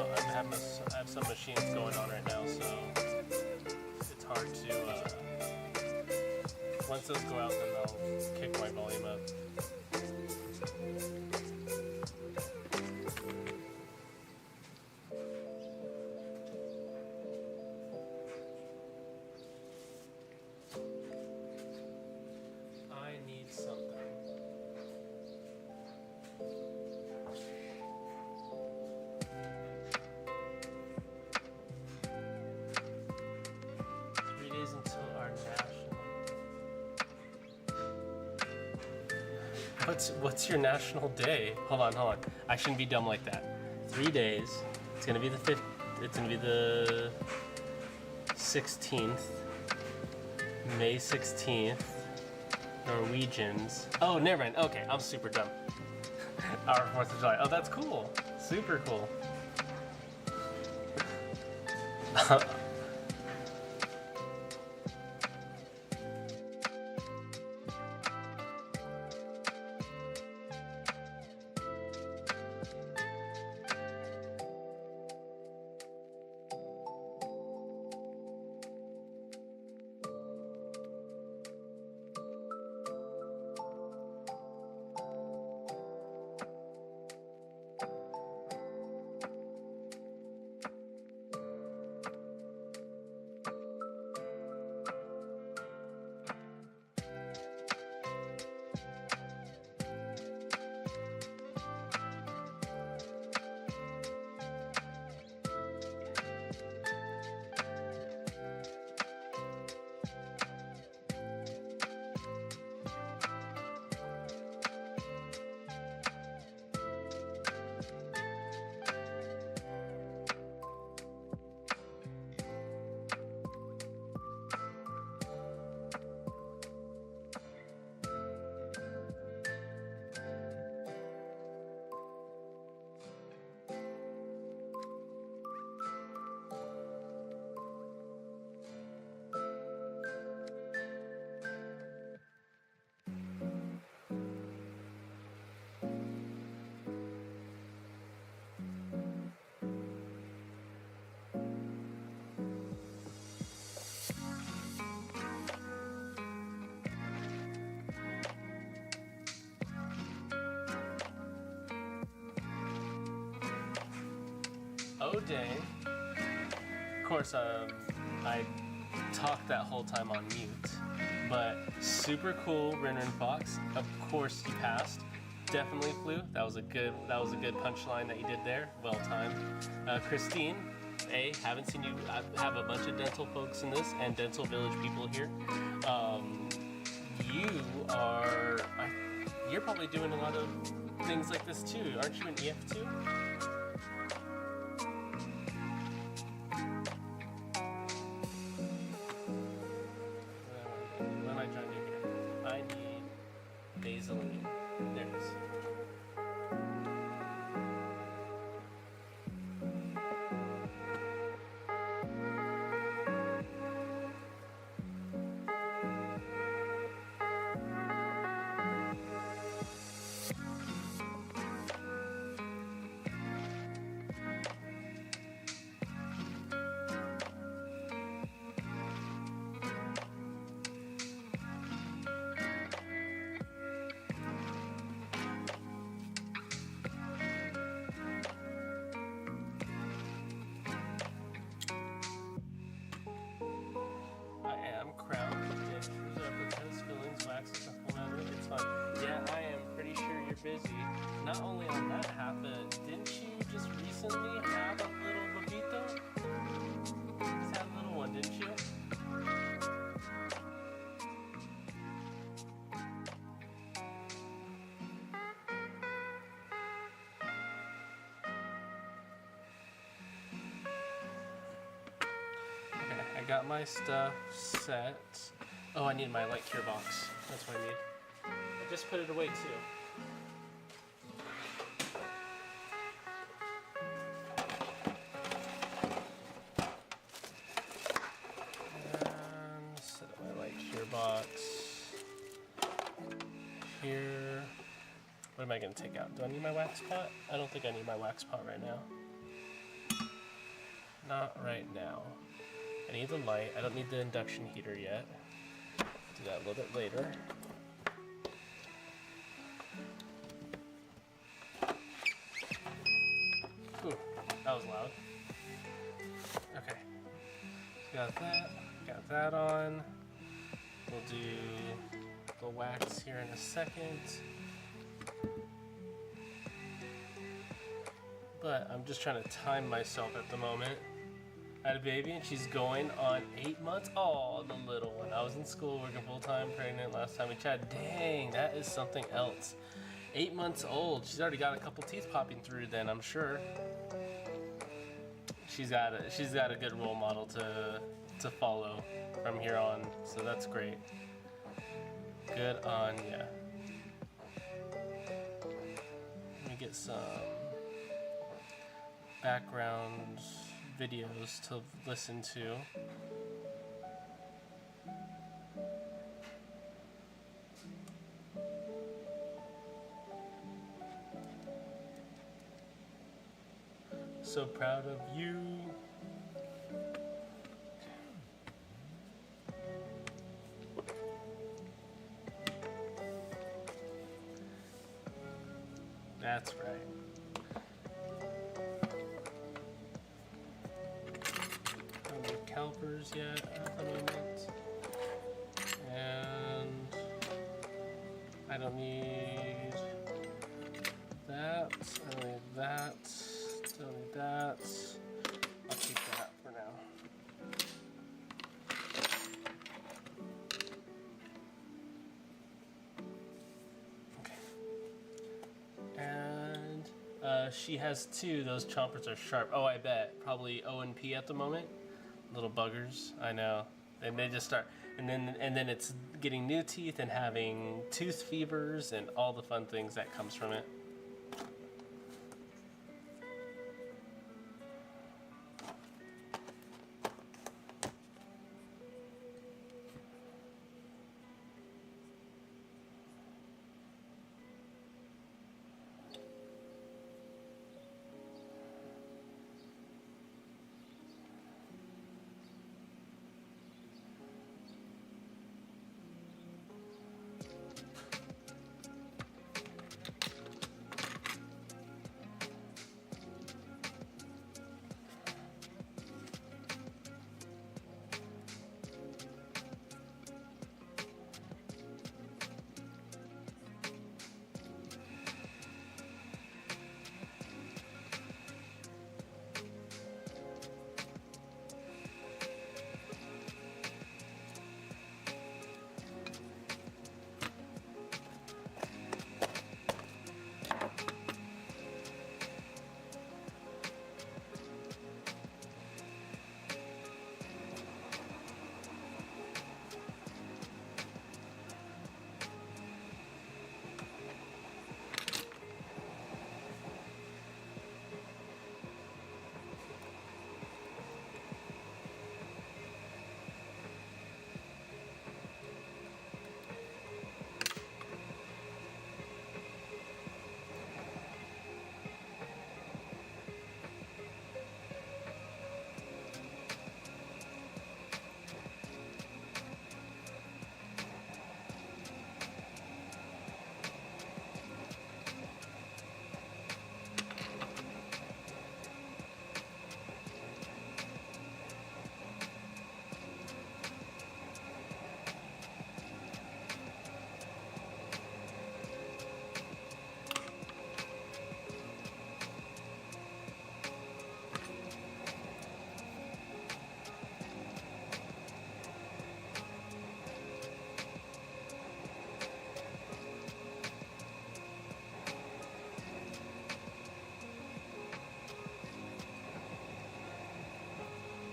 I have some machines going on right now, so it's hard to. Once those go out, then I'll kick my volume up. I need something. Until our national. What's your national day? Hold on. I shouldn't be dumb like that. 3 days. It's gonna be the 5th. It's gonna be the 16th. May 16th. Norwegians. Oh, never mind. Okay, I'm super dumb. Our 4th of July. Oh, that's cool. Super cool. Oh dang. Of course, I talked that whole time on mute, but super cool, Ren Fox. Of course you passed. Definitely flew. That was a good punchline that you did there. Well timed. Christine, haven't seen you. I have a bunch of dental folks in this and dental village people here. You're probably doing a lot of things like this too. Aren't you an EF2? There it is. Busy. Not only on that half, but didn't you just recently have a little bebito? Just had a little one, didn't you? Okay, I got my stuff set. Oh, I need my light cure box. That's what I need. I just put it away too. Box here. What am I going to take out? Do I need my wax pot? I don't think I need my wax pot right now. not right now. I need the light. I don't need the induction heater yet. Do that a little bit later. Ooh, that was loud. Okay. Got that on. We'll do the wax here in a second. But I'm just trying to time myself at the moment. I had a baby and she's going on 8 months. Oh, the little one. I was in school working full-time pregnant last time we chatted. Dang, that is something else. 8 months old. She's already got a couple teeth popping through then, I'm sure. She's got a good role model to follow from here on, so that's great. Good on ya. Let me get some background videos to listen to. So proud of you. That's right. Don't need calipers yet at the moment. And I don't need that. I don't need that. Don't need that. I'll keep that for now. Okay. And she has two. Those chompers are sharp. Oh, I bet. Probably O and P at the moment. Little buggers. I know. And they just start, and then it's getting new teeth and having tooth fevers and all the fun things that comes from it.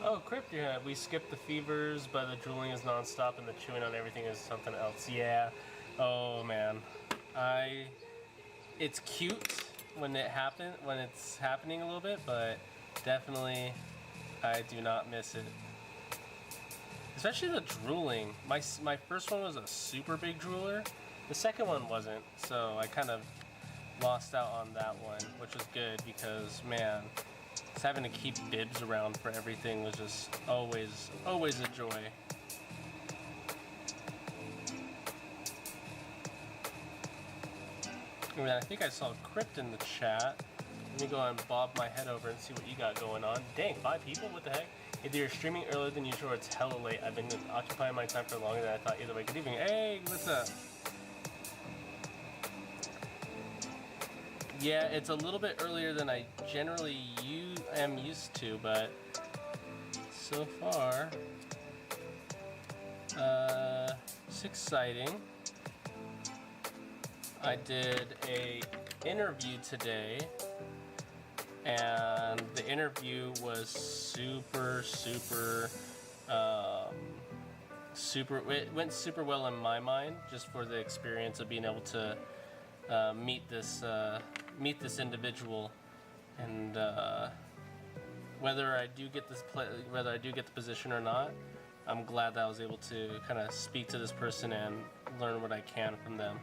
Oh, Crypt, yeah, we skipped the fevers, but the drooling is nonstop and the chewing on everything is something else. Yeah. Oh man. It's cute when it's happening a little bit, but definitely I do not miss it. Especially the drooling. My first one was a super big drooler. The second one wasn't, so I kind of lost out on that one, which was good because, man, Just having to keep bibs around for everything was just always a joy. And I think I saw Crypt in the chat. Let me go and bob my head over and see what you got going on. Dang, 5 people? What the heck? Either you're streaming earlier than usual or it's hella late. I've been occupying my time for longer than I thought. Either way, good evening. Hey, what's up? Yeah, it's a little bit earlier than I generally am used to, but so far, it's exciting. I did a interview today, and the interview was super. It went super well in my mind, just for the experience of being able to meet this individual, and whether I do get the position or not, I'm glad that I was able to kind of speak to this person and learn what I can from them.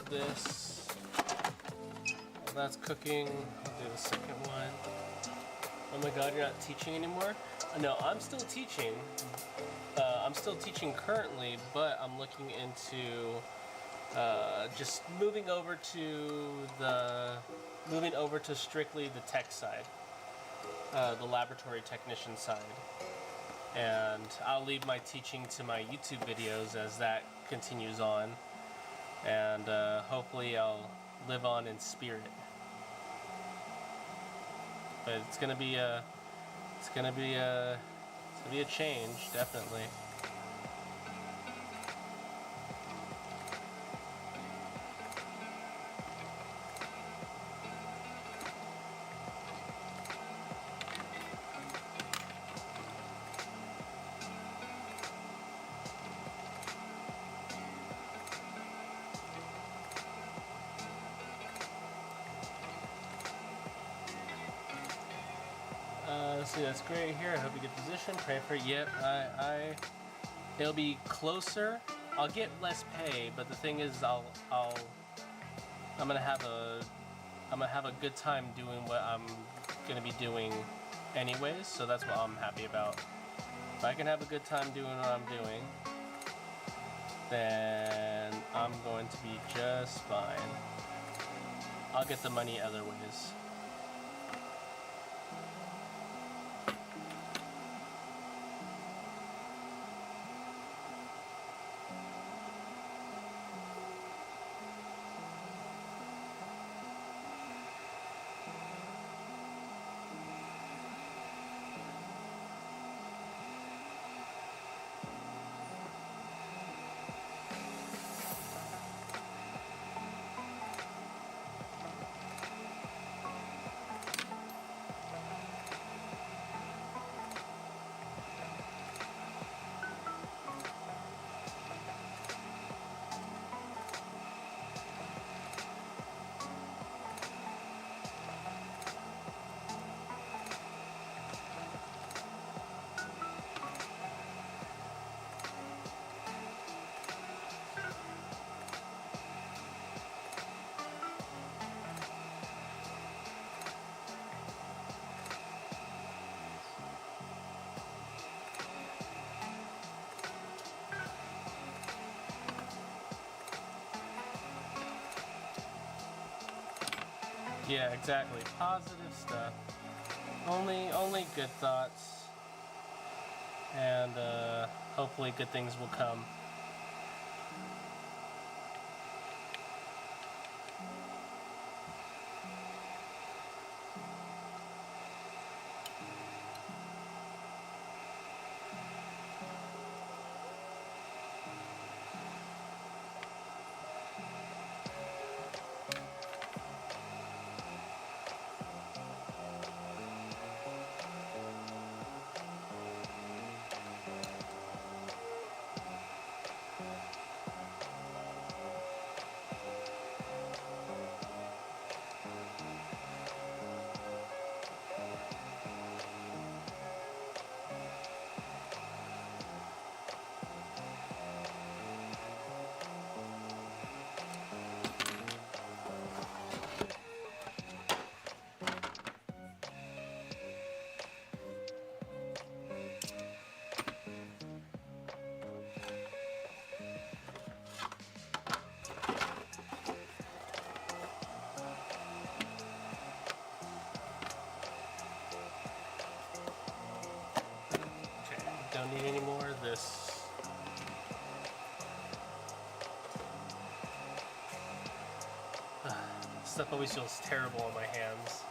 This. While that's cooking, I'll do the second one. Oh my god, you're not teaching anymore? No, I'm still teaching. I'm still teaching currently, but I'm looking into just moving over to strictly the tech side, the laboratory technician side. And I'll leave my teaching to my YouTube videos as that continues on. And hopefully I'll live on in spirit. But it's gonna be a change, definitely. See, that's great here. I hope you get position. Pray for it. Yep, it'll be closer. I'll get less pay, but the thing is, I'm gonna have a good time doing what I'm gonna be doing, anyways. So that's what I'm happy about. If I can have a good time doing what I'm doing, then I'm going to be just fine. I'll get the money other ways. Yeah, exactly. Positive stuff. Only good thoughts. And hopefully good things will come. don't need any more of this. Stuff always feels terrible on my hands.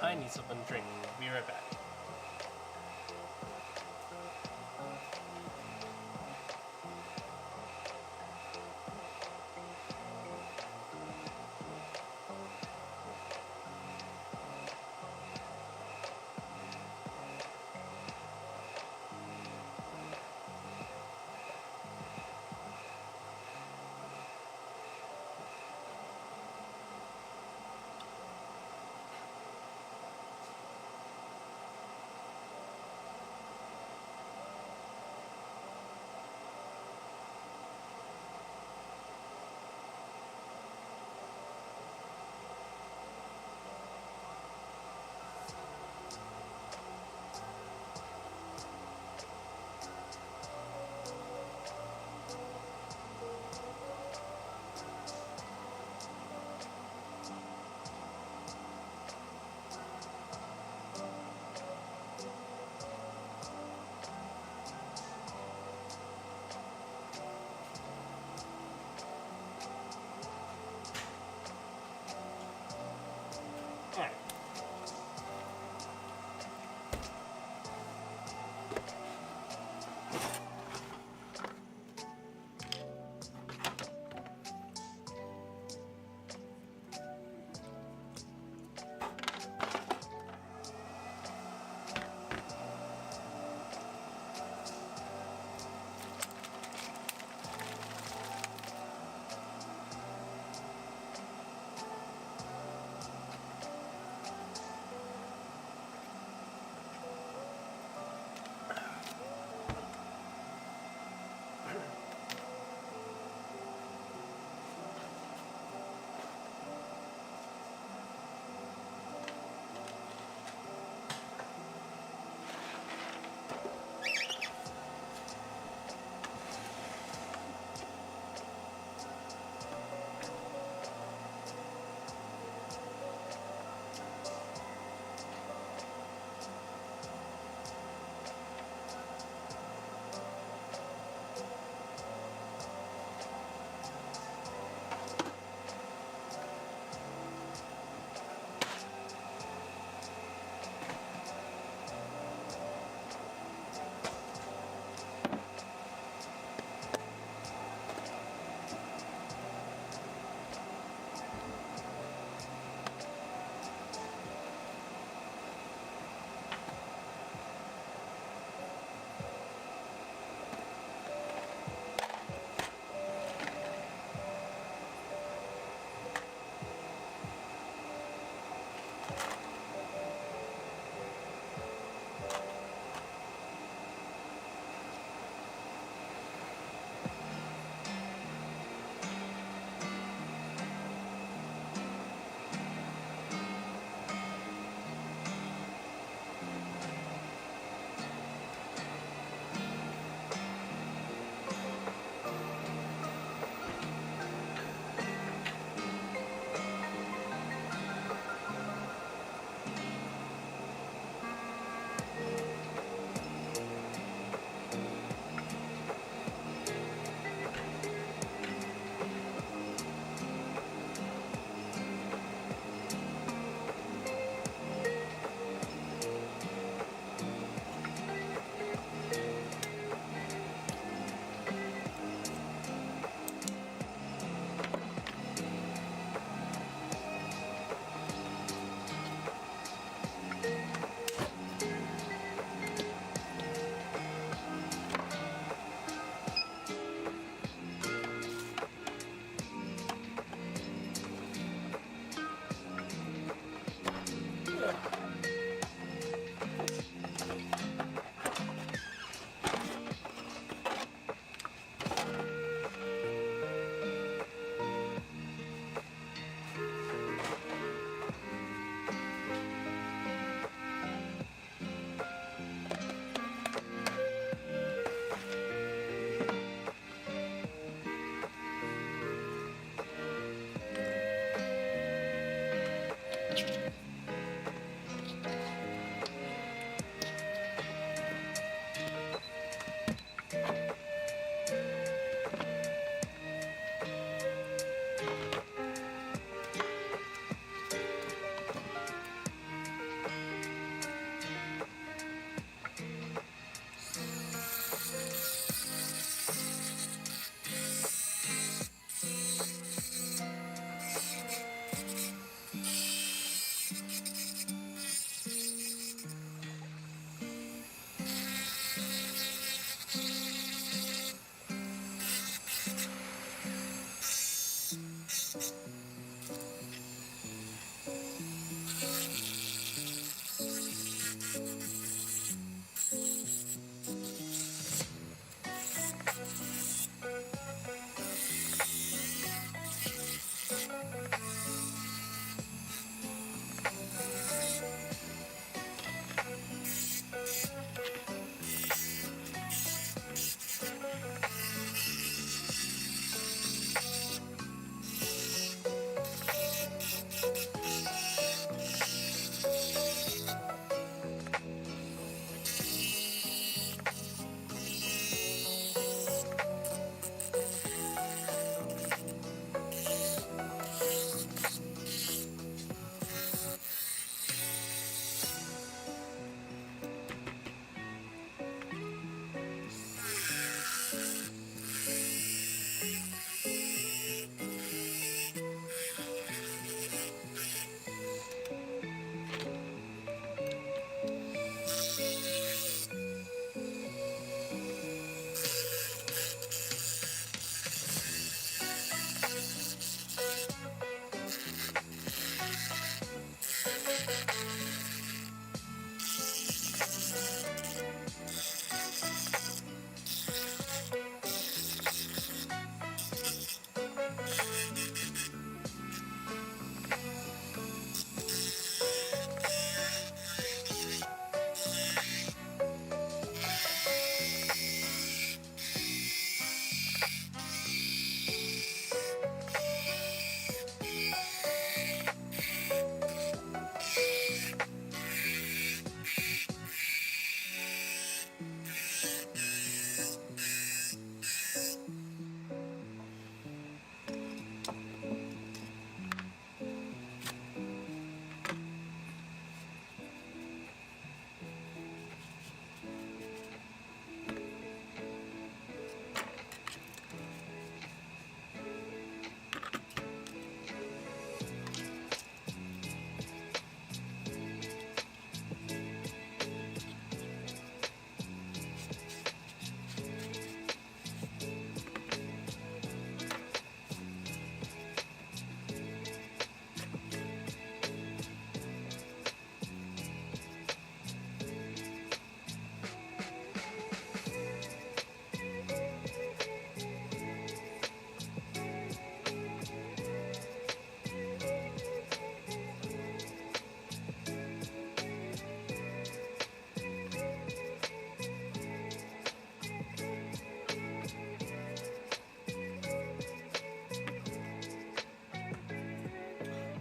I need something to drink. Be right back.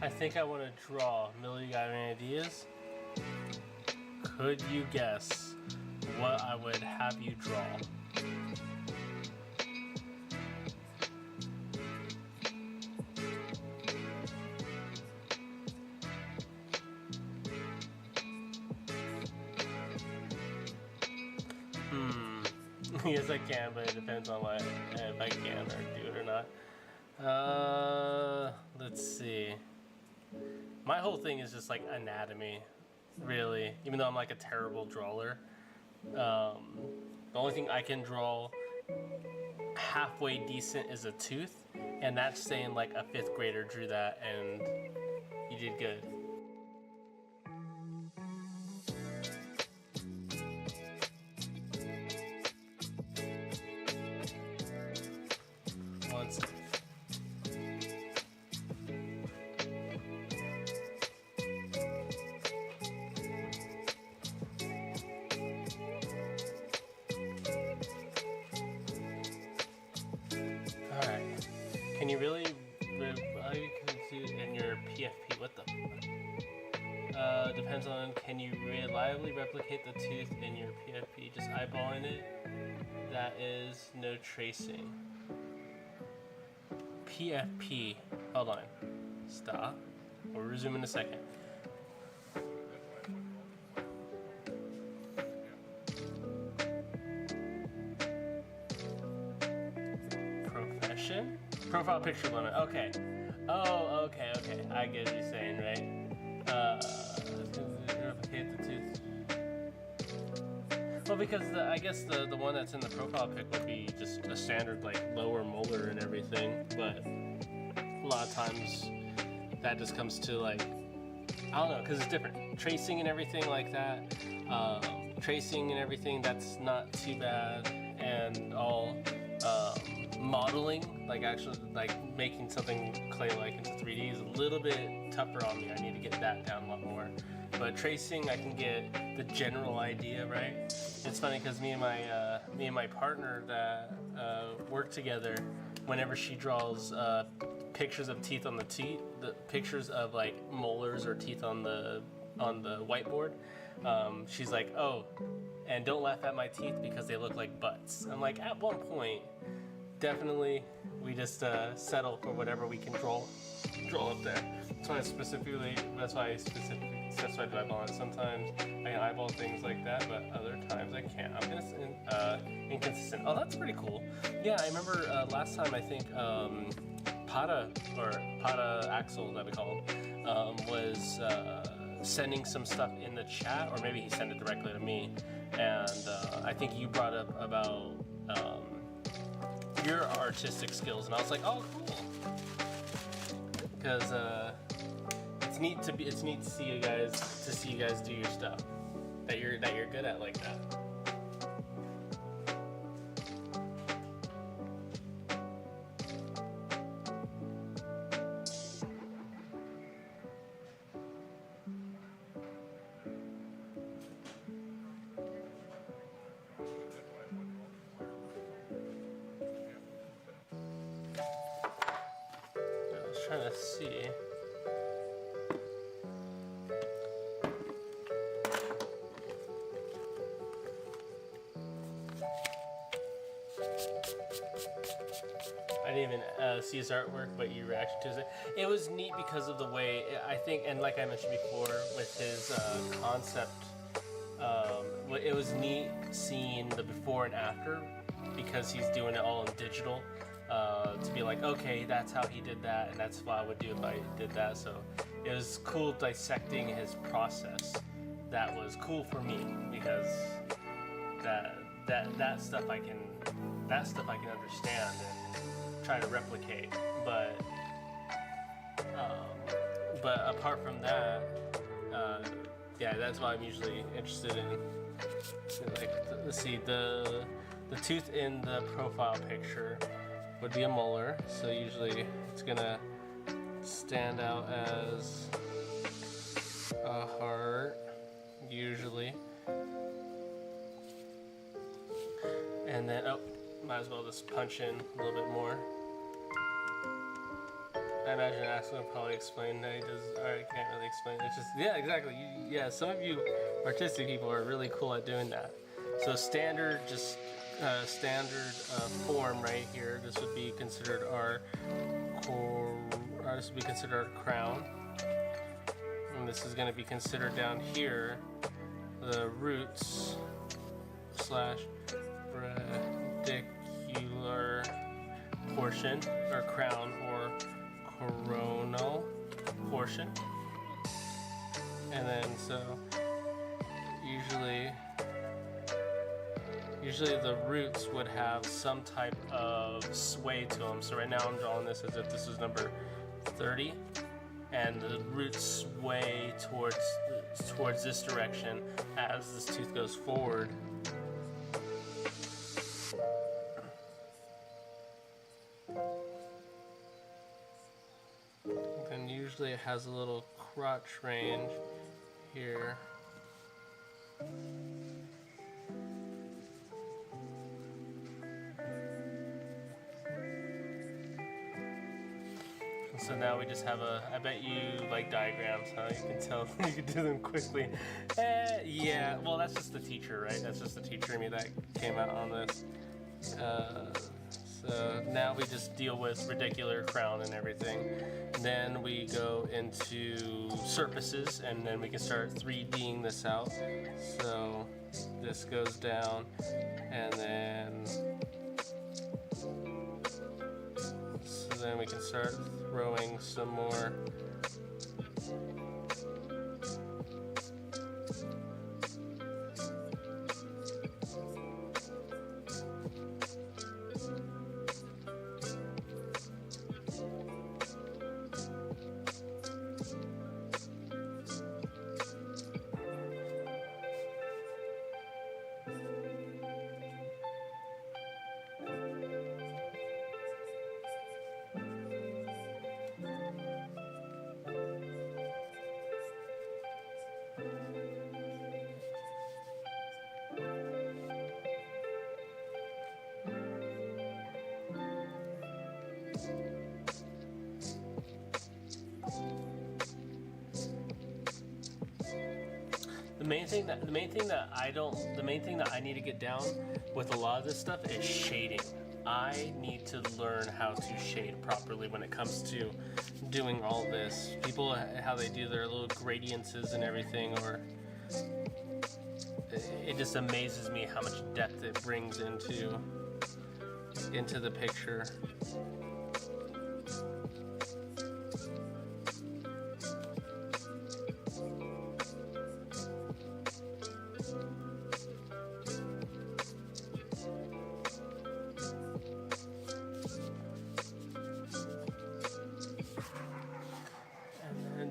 I think I want to draw. Millie, you got any ideas? Could you guess what I would have you draw? Yes, I can, but it depends on if I can or do it or not. Let's see. My whole thing is just like anatomy, really. Even though I'm like a terrible drawer, the only thing I can draw halfway decent is a tooth, and that's saying like a 5th grader drew that, and you did good. One second. Alright. Can you really in your PFP? What the? Depends on, can you reliably replicate the tooth in your PFP? Just eyeballing it. That is no tracing. PFP. Hold on. Stop. We'll resume in a second. Profession? Profile picture limit. Okay. Oh, okay. I get what you're saying, right? Replicate the tooth. Well, because I guess the one that's in the profile pic would be just a standard like lower molar and everything, but a lot of times that just comes to like, I don't know, because it's different. Tracing and everything like that, tracing and everything, that's not too bad, and all modeling, like actually like making something clay-like into 3D is a little bit tougher on me. I need to get that down a lot more. But tracing, I can get the general idea, right? It's funny because me and my partner that work together, whenever she draws pictures of teeth on the pictures of like molars or teeth on the whiteboard, she's like, oh, and don't laugh at my teeth because they look like butts. I'm like, at one point, definitely, we just settle for whatever we can draw up there. That's why I specifically do eyeball it. Sometimes I can eyeball things like that, but other times I can't. I'm inconsistent. Oh, that's pretty cool. Yeah, I remember last time I think Pada Axel, that we call him, was sending some stuff in the chat, or maybe he sent it directly to me, and I think you brought up about your artistic skills, and I was like, oh, cool, because it's neat to see you guys do your stuff that you're good at like that. I was trying to see. I didn't even see his artwork, but your reaction to it. It was neat because of the way, I think, and like I mentioned before, with his concept, it was neat seeing the before and after, because he's doing it all in digital, to be like, okay, that's how he did that, and that's what I would do if I did that. So it was cool dissecting his process. That was cool for me, because that stuff I can understand and try to replicate, but apart from that, yeah, that's what I'm usually interested in. Like, let's see, the tooth in the profile picture would be a molar, so usually it's gonna stand out as a heart, usually, and then might as well just punch in a little bit more. I imagine imagine Axel will probably explain that he does. I can't really explain. It's just, yeah, exactly. Yeah, some of you artistic people are really cool at doing that. So standard, just standard form right here. This would be considered our this would be considered our crown. And this is going to be considered down here the roots slash radicular portion, or crown, or coronal portion. And then so usually the roots would have some type of sway to them. So right now I'm drawing this as if this is number 30, and the roots sway towards this direction as this tooth goes forward. And usually it has a little crotch range here. So now we just have I bet you like diagrams, huh? You can tell, you can do them quickly. Yeah, well that's just the teacher, right? That's just the teacher in me that came out on this. So now we just deal with radicular crown and everything. Then we go into surfaces, and then we can start 3D'ing this out. So this goes down, and then we can start throwing some more. The main thing that I need to get down with a lot of this stuff is shading. I need to learn how to shade properly when it comes to doing all this. People, how they do their little gradiences and everything, or it just amazes me how much depth it brings into the picture.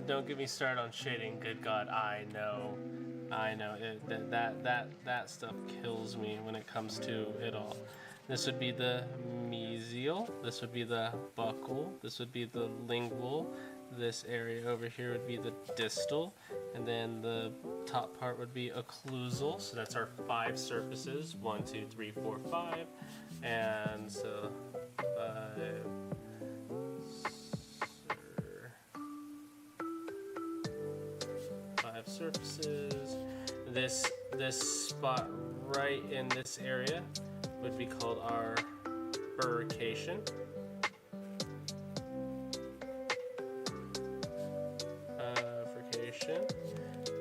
Don't get me started on shading. Good God, I know. That stuff kills me when it comes to it all. This would be the mesial. This would be the buccal. This would be the lingual. This area over here would be the distal, and then the top part would be occlusal. So that's our 5 surfaces. 1, 2, 3, 4, 5, and so 5 surfaces. This spot right in this area would be called our furcation.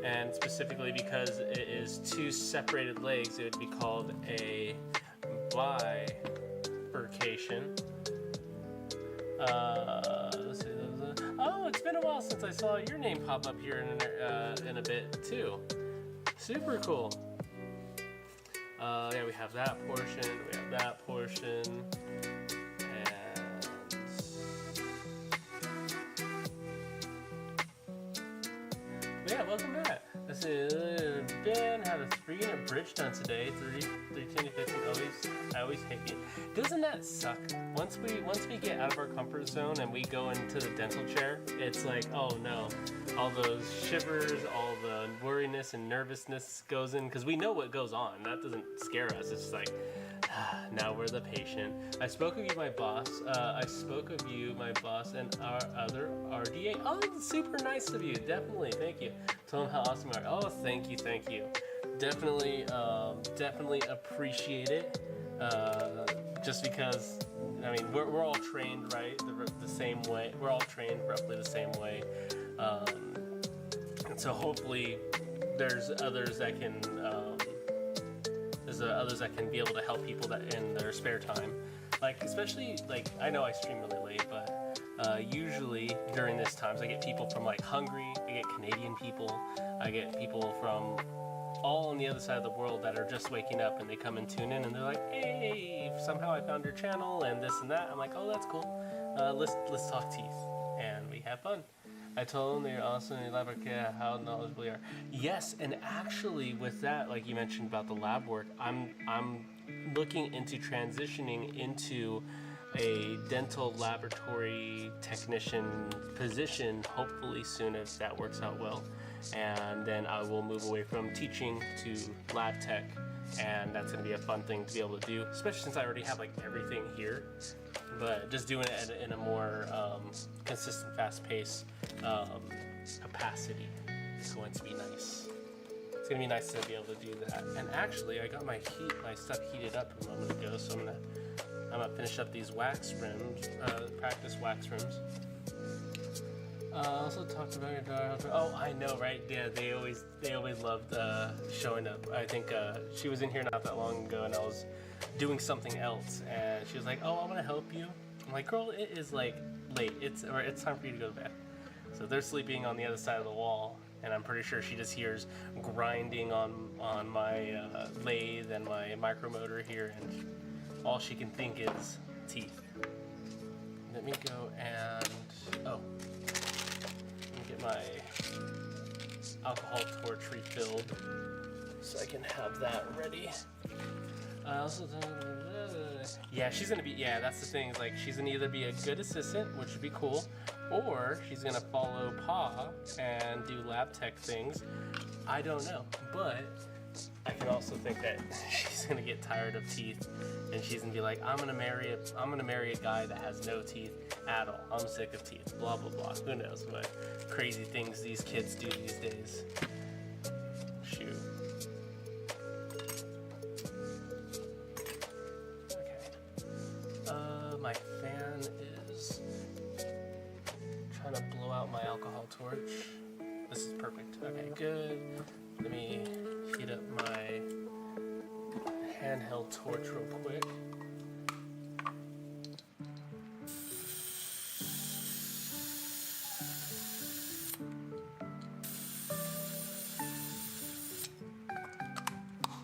And specifically because it is 2 separated legs, it would be called a bifurcation. Let's see, oh, it's been a while since I saw your name pop up here in a bit too. Super cool. Yeah, we have that portion. We have that portion. Yeah, welcome back. This is Ben. Had a 3-unit bridge done today. 13 to 15. I always hate it. Doesn't that suck? Once we get out of our comfort zone and we go into the dental chair, it's like, oh no, all those shivers, all the worriness and nervousness goes in, because we know what goes on. That doesn't scare us. It's just like, now we're the patient. I spoke of you, my boss. And our other RDA. Oh, super nice of you. Definitely, thank you. Tell them how awesome you are. Oh, thank you. Definitely appreciate it. Just because, I mean, we're all trained, right, the same way. We're all trained roughly the same way. And so hopefully there's others that can be able to help people that in their spare time. Like, especially, like, I know I stream really late, but usually during this times I get people from like Hungary, I get Canadian people, I get people from all on the other side of the world that are just waking up, and they come and tune in and they're like, hey, somehow I found your channel and this and that. I'm like, oh, that's cool. Let's talk teeth, and we have fun. I told them they're awesome and elaborate, yeah, how knowledgeable you are. Yes, and actually with that, like you mentioned about the lab work, I'm looking into transitioning into a dental laboratory technician position, hopefully soon if that works out well. And then I will move away from teaching to lab tech, and that's going to be a fun thing to be able to do, especially since I already have like everything here. But just doing it in a more consistent, fast-paced capacity is going to be nice. It's going to be nice to be able to do that. And actually, I got my stuff heated up a moment ago, so I'm gonna finish up these wax rims, practice wax rims. Also talked about your daughter. Oh, I know, right? Yeah, they always loved showing up. I think she was in here not that long ago, and I was doing something else, and she was like, "Oh, I want to help you." I'm like, "Girl, it is like late. It's time for you to go to bed." So they're sleeping on the other side of the wall, and I'm pretty sure she just hears grinding on my lathe and my micromotor here, and all she can think is teeth. Let me go and get my alcohol torch refilled so I can have that ready. I also she's gonna be, that's the thing, is like she's gonna either be a good assistant, which would be cool, or she's gonna follow Pa and do lab tech things. I don't know, but I can also think that she's gonna get tired of teeth, and she's gonna be like, I'm gonna marry a guy that has no teeth at all. I'm sick of teeth. Blah blah blah. Who knows what crazy things these kids do these days. Shoot. Okay. My fan is trying to blow out my alcohol torch. This is perfect. Okay, good. Let me heat up my handheld torch real quick.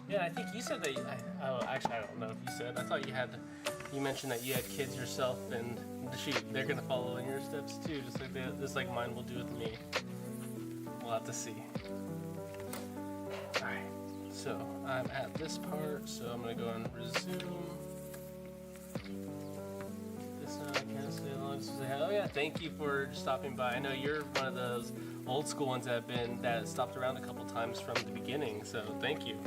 Yeah, I think you said that. Actually, I don't know if you said. I thought you mentioned that you had kids yourself, and they're gonna follow in your steps too, just like mine will do with me. We'll have to see. All right. So I'm at this part, so I'm gonna go and resume. This I can't stay long as I have. Oh yeah, thank you for stopping by. I know you're one of those old school ones that stopped around a couple times from the beginning, so thank you.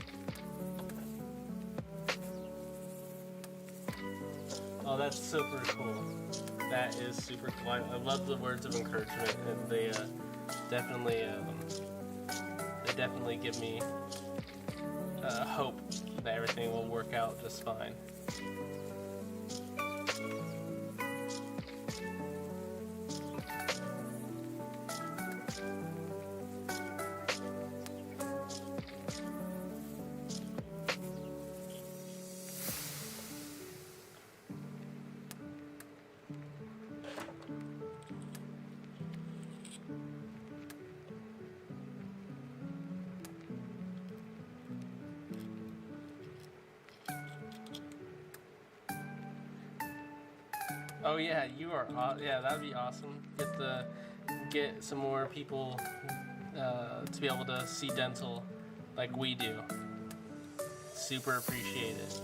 Oh, that's super cool. That is super cool. I love the words of encouragement, and they definitely give me hope that everything will work out just fine. Oh yeah, you are. Yeah, that'd be awesome. Get some more people to be able to see dental like we do. Super appreciate it.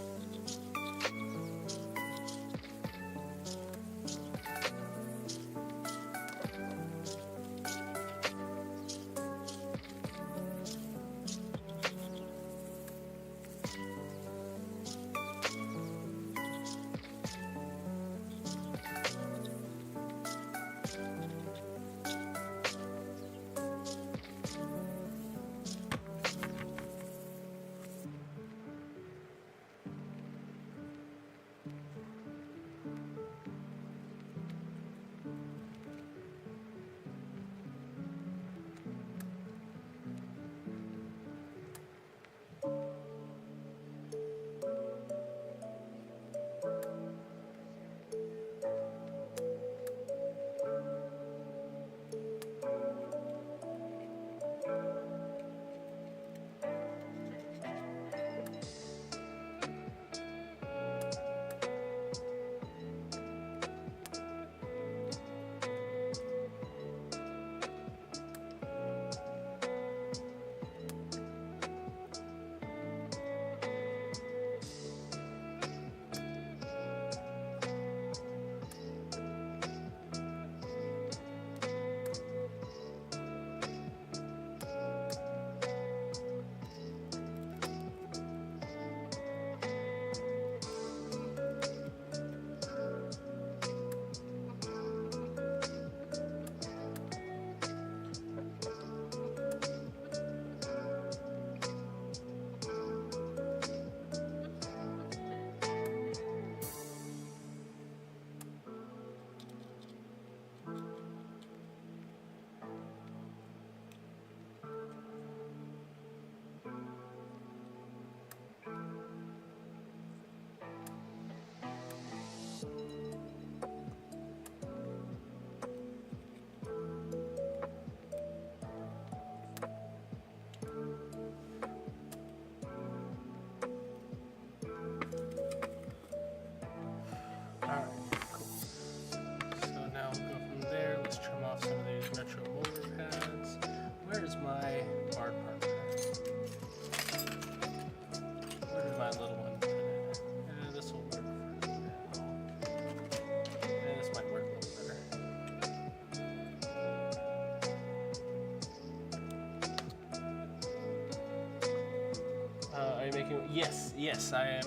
making, yes, I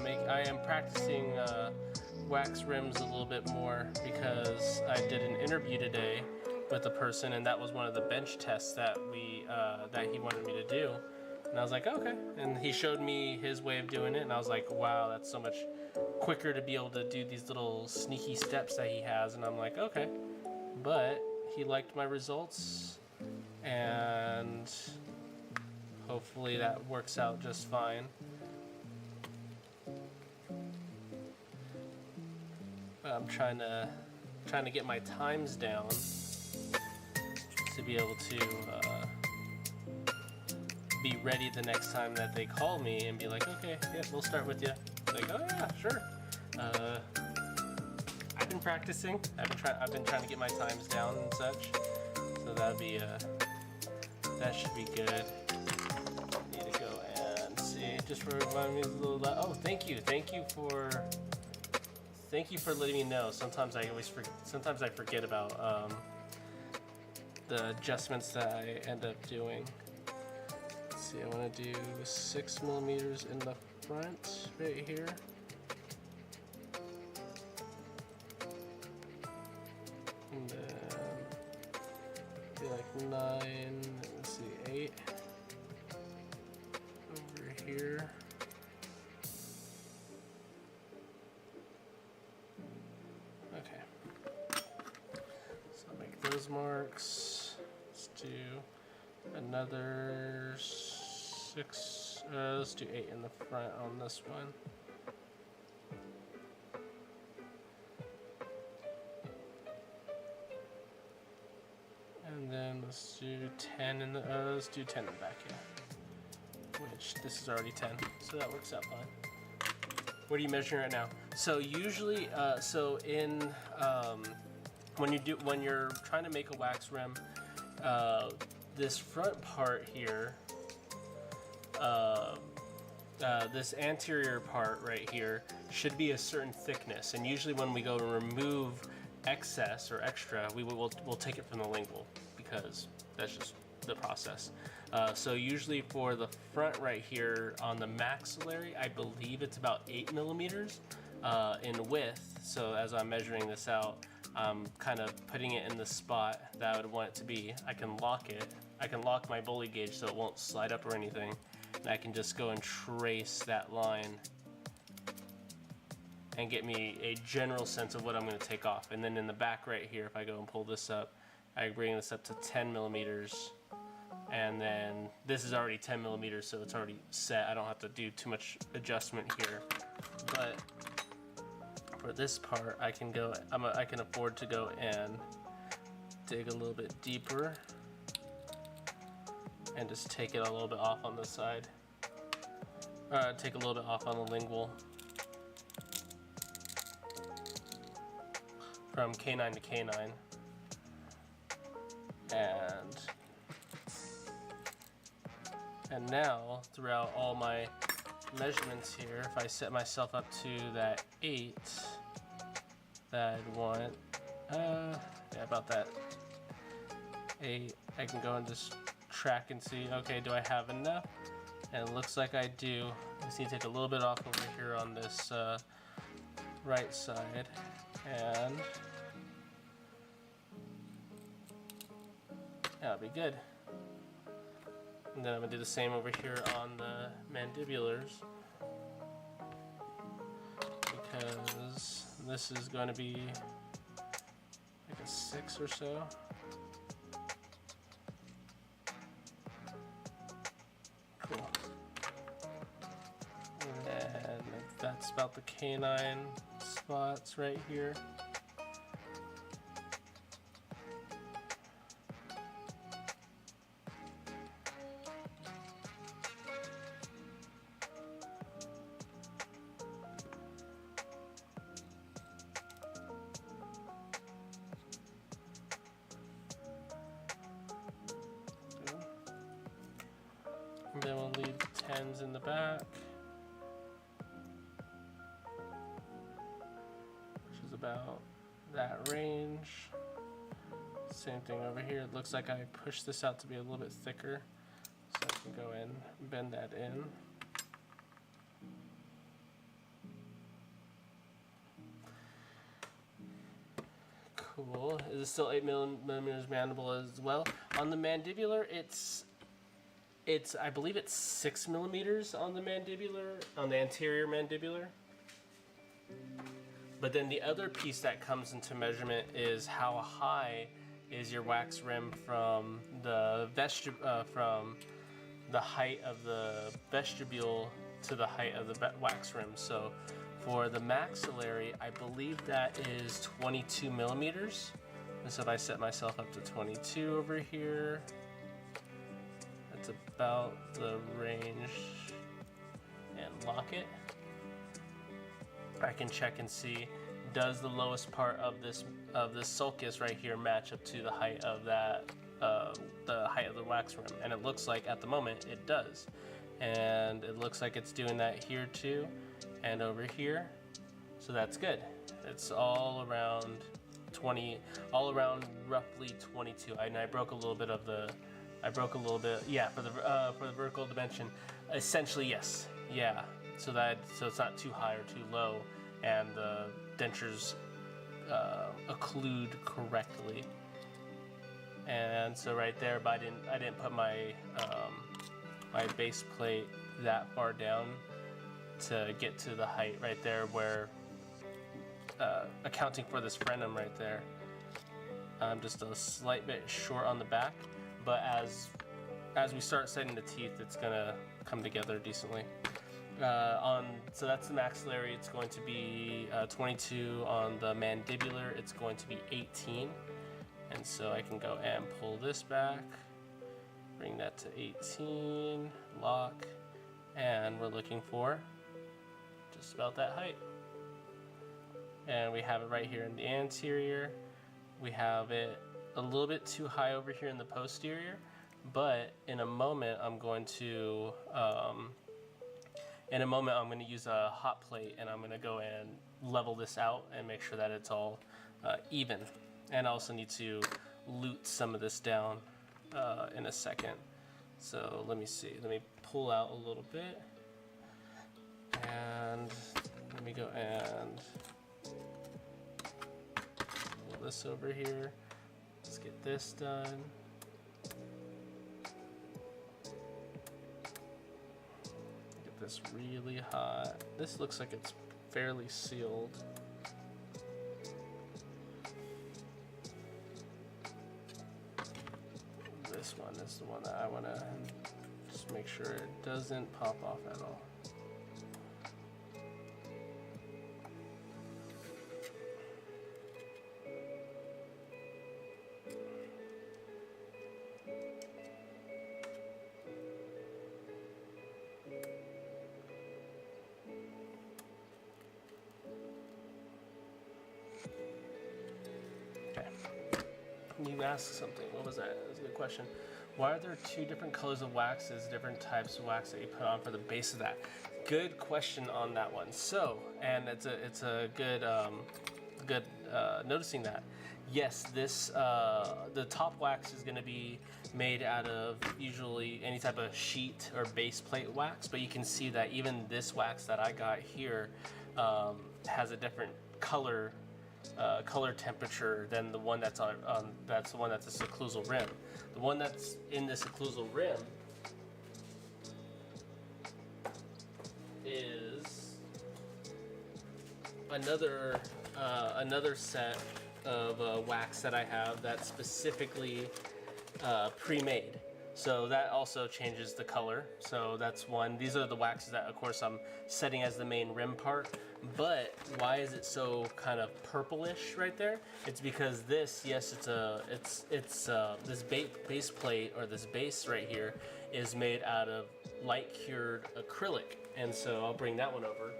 am practicing wax rims a little bit more because I did an interview today with a person, and that was one of the bench tests that that he wanted me to do. And I was like, okay. And he showed me his way of doing it, and I was like, wow, that's so much quicker to be able to do these little sneaky steps that he has. And I'm like, okay. But he liked my results, and hopefully that works out just fine. I'm trying to get my times down to be able to be ready the next time that they call me and be like, okay, yeah, we'll start with you. Like, oh yeah, sure. I've been practicing. I've been trying to get my times down and such. So that should be good. Need to go and see. Just for reminding me a little. Oh, thank you for letting me know. Sometimes I forget about the adjustments that I end up doing. Let's see, I want to do 6 millimeters in the front right here. And then be like 9, let's see, 8 over here. Okay. So I'll make those marks. Let's do another 6, let's do 8 in the front on this one. And then let's do 10 in the, let's do 10 in the back, yeah. Which, this is already 10, so that works out fine. What are you measuring right now? So usually, when you're trying to make a wax rim, this front part here, this anterior part right here should be a certain thickness, and usually when we go to remove excess or extra, we'll take it from the lingual, because that's just the process. So usually for the front right here on the maxillary, I believe it's about 8 millimeters in width. So as I'm measuring this out, I'm kind of putting it in the spot that I would want it to be. I can lock it. I can lock my bully gauge so it won't slide up or anything. And I can just go and trace that line and get me a general sense of what I'm going to take off. And then in the back right here, if I go and pull this up, I bring this up to 10 millimeters. And then this is already 10 millimeters, so it's already set. I don't have to do too much adjustment here. But for this part, I can afford to go and dig a little bit deeper and just take it a little bit off on this side. Take a little bit off on the lingual. From canine to canine. And now, throughout all my measurements here, if I set myself up to that 8 that I'd want, yeah, about that 8, I can go and just track and see, okay, do I have enough? And it looks like I do. I just need to take a little bit off over here on this right side, and that'll be good. And then I'm gonna do the same over here on the mandibulars, because this is going to be like a 6 or so. Cool. And that's about the canine spots right here. And then we'll leave 10s in the back, which is about that range. Same thing over here. It looks like I pushed this out to be a little bit thicker, so I can go in and bend that in. Cool. Is it still 8 millimeters mandible as well? On the mandibular, it's I believe it's 6 millimeters on the mandibular, on the anterior mandibular. But then the other piece that comes into measurement is how high is your wax rim from the from the height of the vestibule to the height of the wax rim. So for the maxillary, I believe that is 22 millimeters. And so if I set myself up to 22 over here, that's about the range, and lock it. I can check and see, does the lowest part of this sulcus right here match up to the height of that, the height of the wax rim? And it looks like at the moment it does. And it looks like it's doing that here too, and over here. So that's good. It's all around 20, all around roughly 22. And I broke a little bit of the, yeah, for the vertical dimension. Essentially, yes, yeah. So it's not too high or too low, and the dentures occlude correctly. And so right there, but I didn't put my my base plate that far down to get to the height right there, where accounting for this frenum right there, I'm just a slight bit short on the back, but as we start setting the teeth, it's gonna come together decently. So that's the maxillary. It's going to be 22. On the mandibular, it's going to be 18. And so I can go and pull this back, bring that to 18, lock, and we're looking for just about that height. And we have it right here in the anterior. We have it a little bit too high over here in the posterior, but in a moment I'm going to use a hot plate, and I'm going to go and level this out and make sure that it's all even. And I also need to lute some of this down in a second. So let me see. Let me pull out a little bit. And let me go and pull this over here. Let's get this done. Get this really hot. This looks like it's fairly sealed. This one is the one that I want to just make sure it doesn't pop off at all. You asked something. What was that? That was a good question. Why are there two different colors of waxes, different types of wax that you put on for the base of that? Good question on that one. So, and it's a good noticing that. Yes, this the top wax is going to be made out of usually any type of sheet or base plate wax, but you can see that even this wax that I got here has a different color temperature than the one that's on that's the one that's a occlusal rim. The one that's in this occlusal rim is another set of wax that I have that's specifically pre-made. So that also changes the color. So that's one. These are the waxes that, of course, I'm setting as the main rim part. But why is it so kind of purplish right there? It's because this, yes, it's this base plate, or this base right here, is made out of light cured acrylic. And so I'll bring that one over.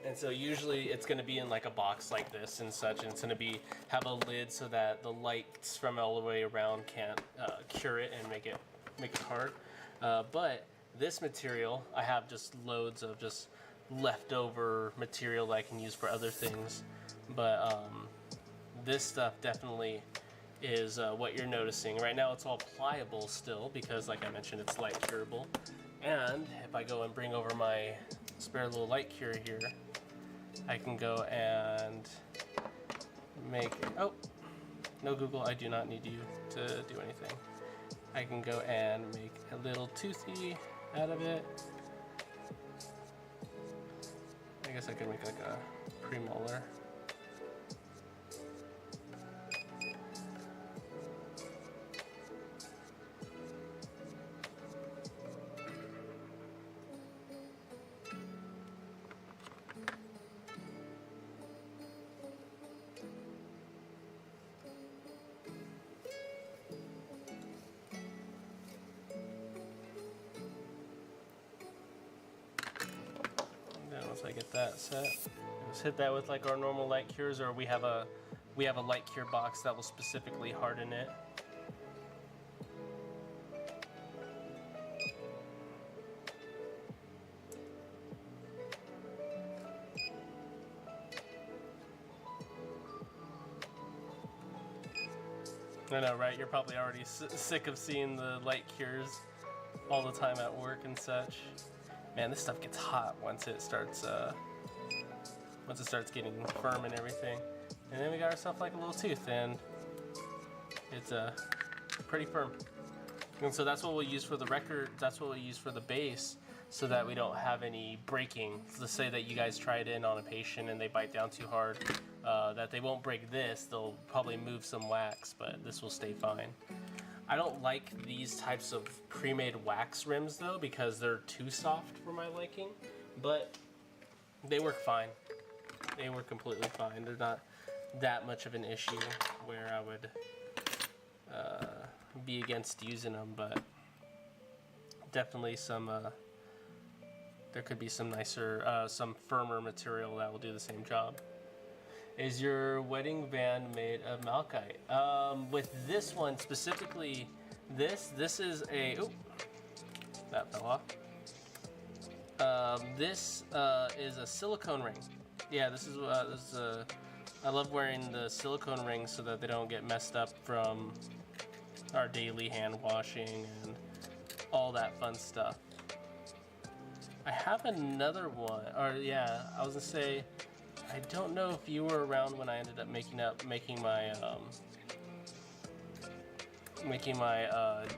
And so usually it's going to be in like a box like this and such, and it's going to have a lid so that the lights from all the way around can't cure it and make it hard. But this material, I have just loads of just leftover material that I can use for other things. But this stuff definitely is what you're noticing. Right now it's all pliable still because, like I mentioned, it's light curable. And if I go and bring over my spare little light cure here, I can go and make, oh, no Google, I do not need you to do anything. I can go and make a little toothy out of it. I guess I could make like a premolar. Once I get that set, just hit that with like our normal light cures, or we have a light cure box that will specifically harden it. I know, right? You're probably already sick of seeing the light cures all the time at work and such. Man, this stuff gets hot once it starts getting firm and everything. And then we got ourselves like a little tooth, and it's pretty firm. And so that's what we'll use for the record. That's what we'll use for the base, so that we don't have any breaking. So let's say that you guys try it in on a patient and they bite down too hard, that they won't break this. They'll probably move some wax, but this will stay fine. I don't like these types of pre-made wax rims though, because they're too soft for my liking, but they work fine. They work completely fine. They're not that much of an issue where I would be against using them, but definitely some, there could be some nicer, some firmer material that will do the same job. Is your wedding band made of malachite? With this one specifically, this is a, oh, that fell off. This is a silicone ring. Yeah, this is I love wearing the silicone rings so that they don't get messed up from our daily hand washing and all that fun stuff. I have another one, or yeah, I was gonna say, I don't know if you were around when I ended up making my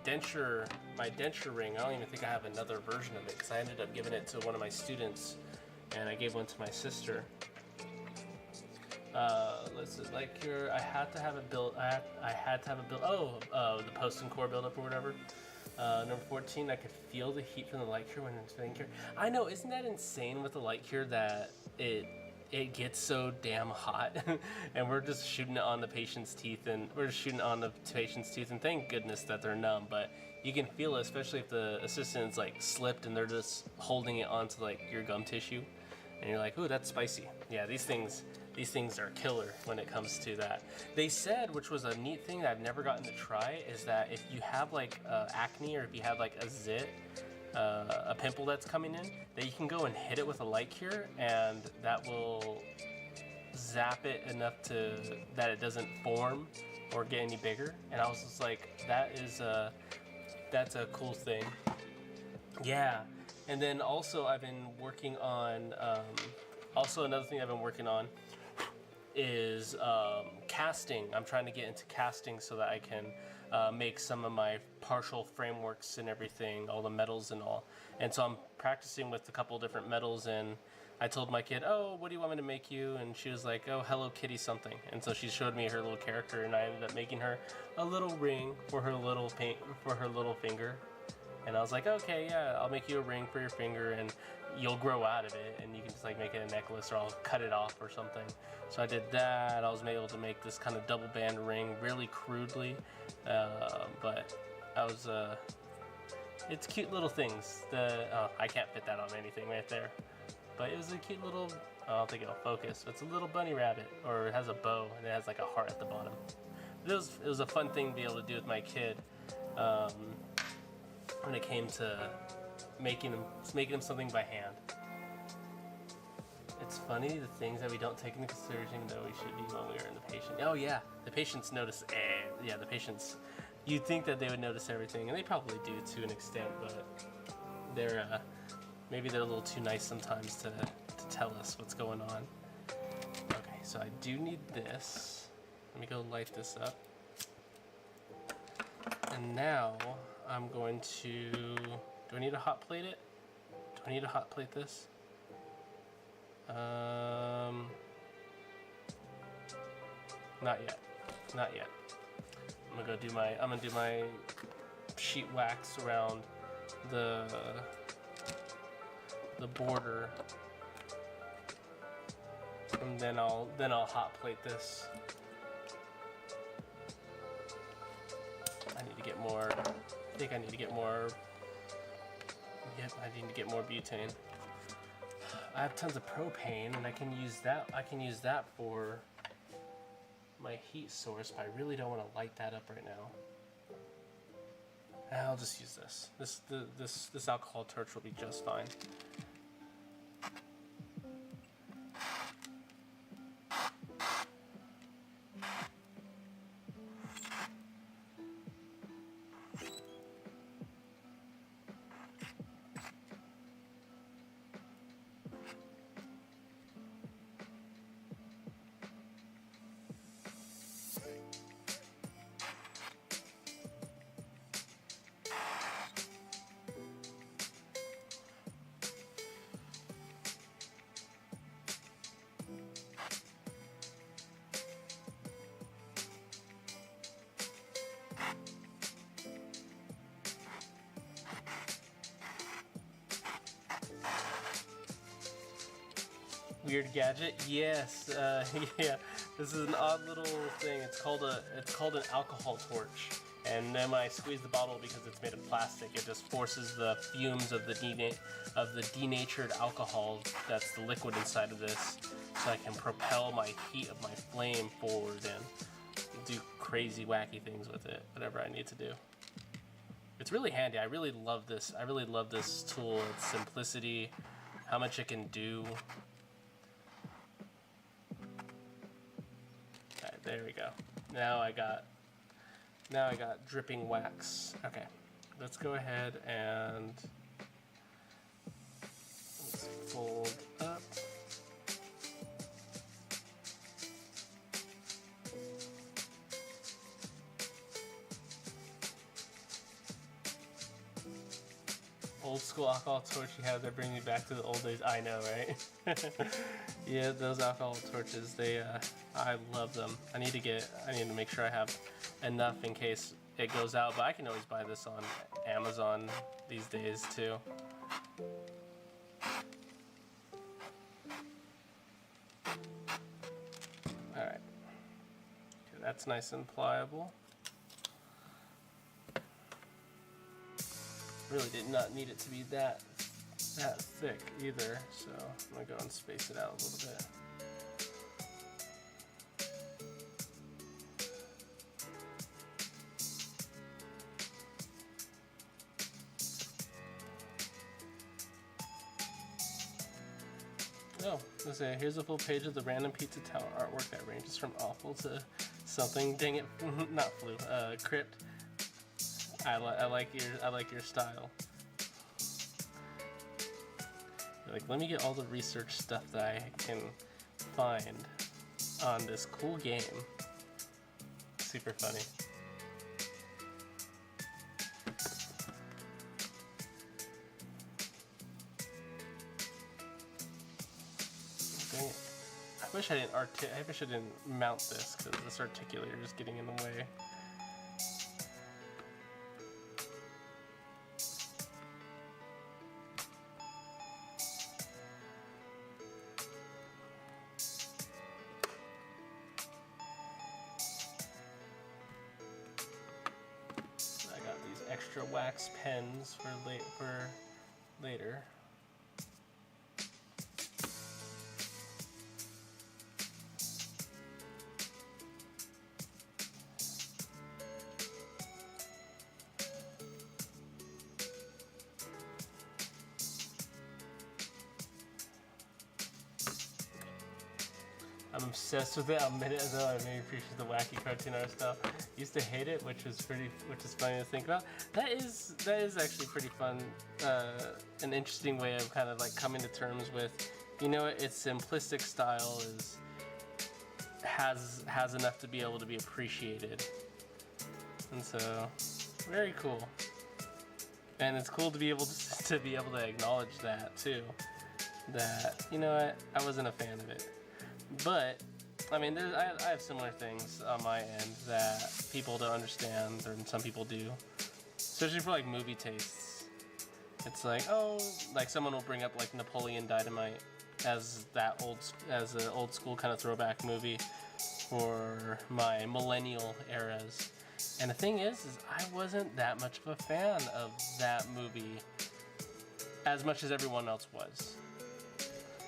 denture ring. I don't even think I have another version of it because I ended up giving it to one of my students, and I gave one to my sister. Let's see, like here, I had to have it built. I had to have it built. Oh, the post and core buildup or whatever. Number 14, I could feel the heat from the light cure when it's being cured. I know, isn't that insane with the light cure that it gets so damn hot, and we're just shooting it on the patient's teeth, and thank goodness that they're numb, but you can feel it, especially if the assistant's like slipped and they're just holding it onto like your gum tissue, and you're like, ooh, that's spicy. Yeah, these things are killer when it comes to that. They said, which was a neat thing that I've never gotten to try, is that if you have like acne, or if you have like a zit, a pimple that's coming in, that you can go and hit it with a light cure, and that will zap it enough that it doesn't form or get any bigger. And I was just like, that's a cool thing. Yeah. And then also I've been working on, also another thing I've been working on is casting. I'm trying to get into casting so that I can make some of my partial frameworks and everything, all the metals and all. And so I'm practicing with a couple different metals, and I told my kid, oh, what do you want me to make you? And she was like, oh, Hello Kitty something. And so she showed me her little character, and I ended up making her a little ring for her little finger. And I was like, okay, yeah, I'll make you a ring for your finger, and you'll grow out of it, and you can just like make it a necklace, or I'll cut it off or something. So I did that. I was able to make this kind of double band ring really crudely, but I was, it's cute little things. I can't fit that on anything right there, but it was a cute little, I don't think it'll focus. It's a little bunny rabbit, or it has a bow, and it has like a heart at the bottom. It was a fun thing to be able to do with my kid. When it came to making them something by hand. It's funny the things that we don't take into consideration that we should be when we are in the patient. Oh yeah, the patients notice. Yeah, the patients. You'd think that they would notice everything, and they probably do to an extent, but they're maybe they're a little too nice sometimes to tell us what's going on. so I do need this. Let me go light this up. And now I'm going to, do I need to hot plate it? Do I need to hot plate this? Not yet. Not yet. I'm gonna do my sheet wax around the border, and then I'll hot plate this. I need to get more. I think I need to get more. Yep, I need to get more butane. I have tons of propane, and I can use that. I can use that for my heat source, but I really don't want to light that up right now. I'll just use this. This alcohol torch will be just fine. Weird gadget? Yes. Yeah. This is an odd little thing. It's called an alcohol torch. And then when I squeeze the bottle, because it's made of plastic, it just forces the fumes of the denatured alcohol that's the liquid inside of this, so I can propel my heat of my flame forward and do crazy wacky things with it, whatever I need to do. It's really handy. I really love this. I really love this tool. Its simplicity, how much it can do. Alright, there we go. Now I got dripping wax. Okay, let's go ahead and let's fold up. Old school alcohol torch you have that bring me back to the old days. I know, right? Yeah, those alcohol torches, I love them. I need to make sure I have enough in case it goes out, but I can always buy this on Amazon these days too. Alright. Okay, that's nice and pliable. Really did not need it to be that thick either, so I'm gonna go and space it out a little bit. Oh, let's say here's a full page of the random pizza tower artwork that ranges from awful to something. Dang it, not flu, crypt. I like your style. Like, let me get all the research stuff that I can find on this cool game. Super funny. Dang it. I wish I didn't mount this, because this articulator is getting in the way. Extra wax pens for later. I'm obsessed with it. I'll admit it, though. I really appreciate the wacky cartoon art style. Used to hate it, which is funny to think about. That is actually pretty fun. An interesting way of kind of like coming to terms with, you know, its simplistic style has enough to be able to be appreciated. And so, very cool. And it's cool to be able to acknowledge that too. That, you know what, I wasn't a fan of it. But I mean, I have similar things on my end that people don't understand, or some people do. Especially for like movie tastes. It's like, oh, like someone will bring up like Napoleon Dynamite as an old school kind of throwback movie for my millennial eras. And the thing is I wasn't that much of a fan of that movie as much as everyone else was.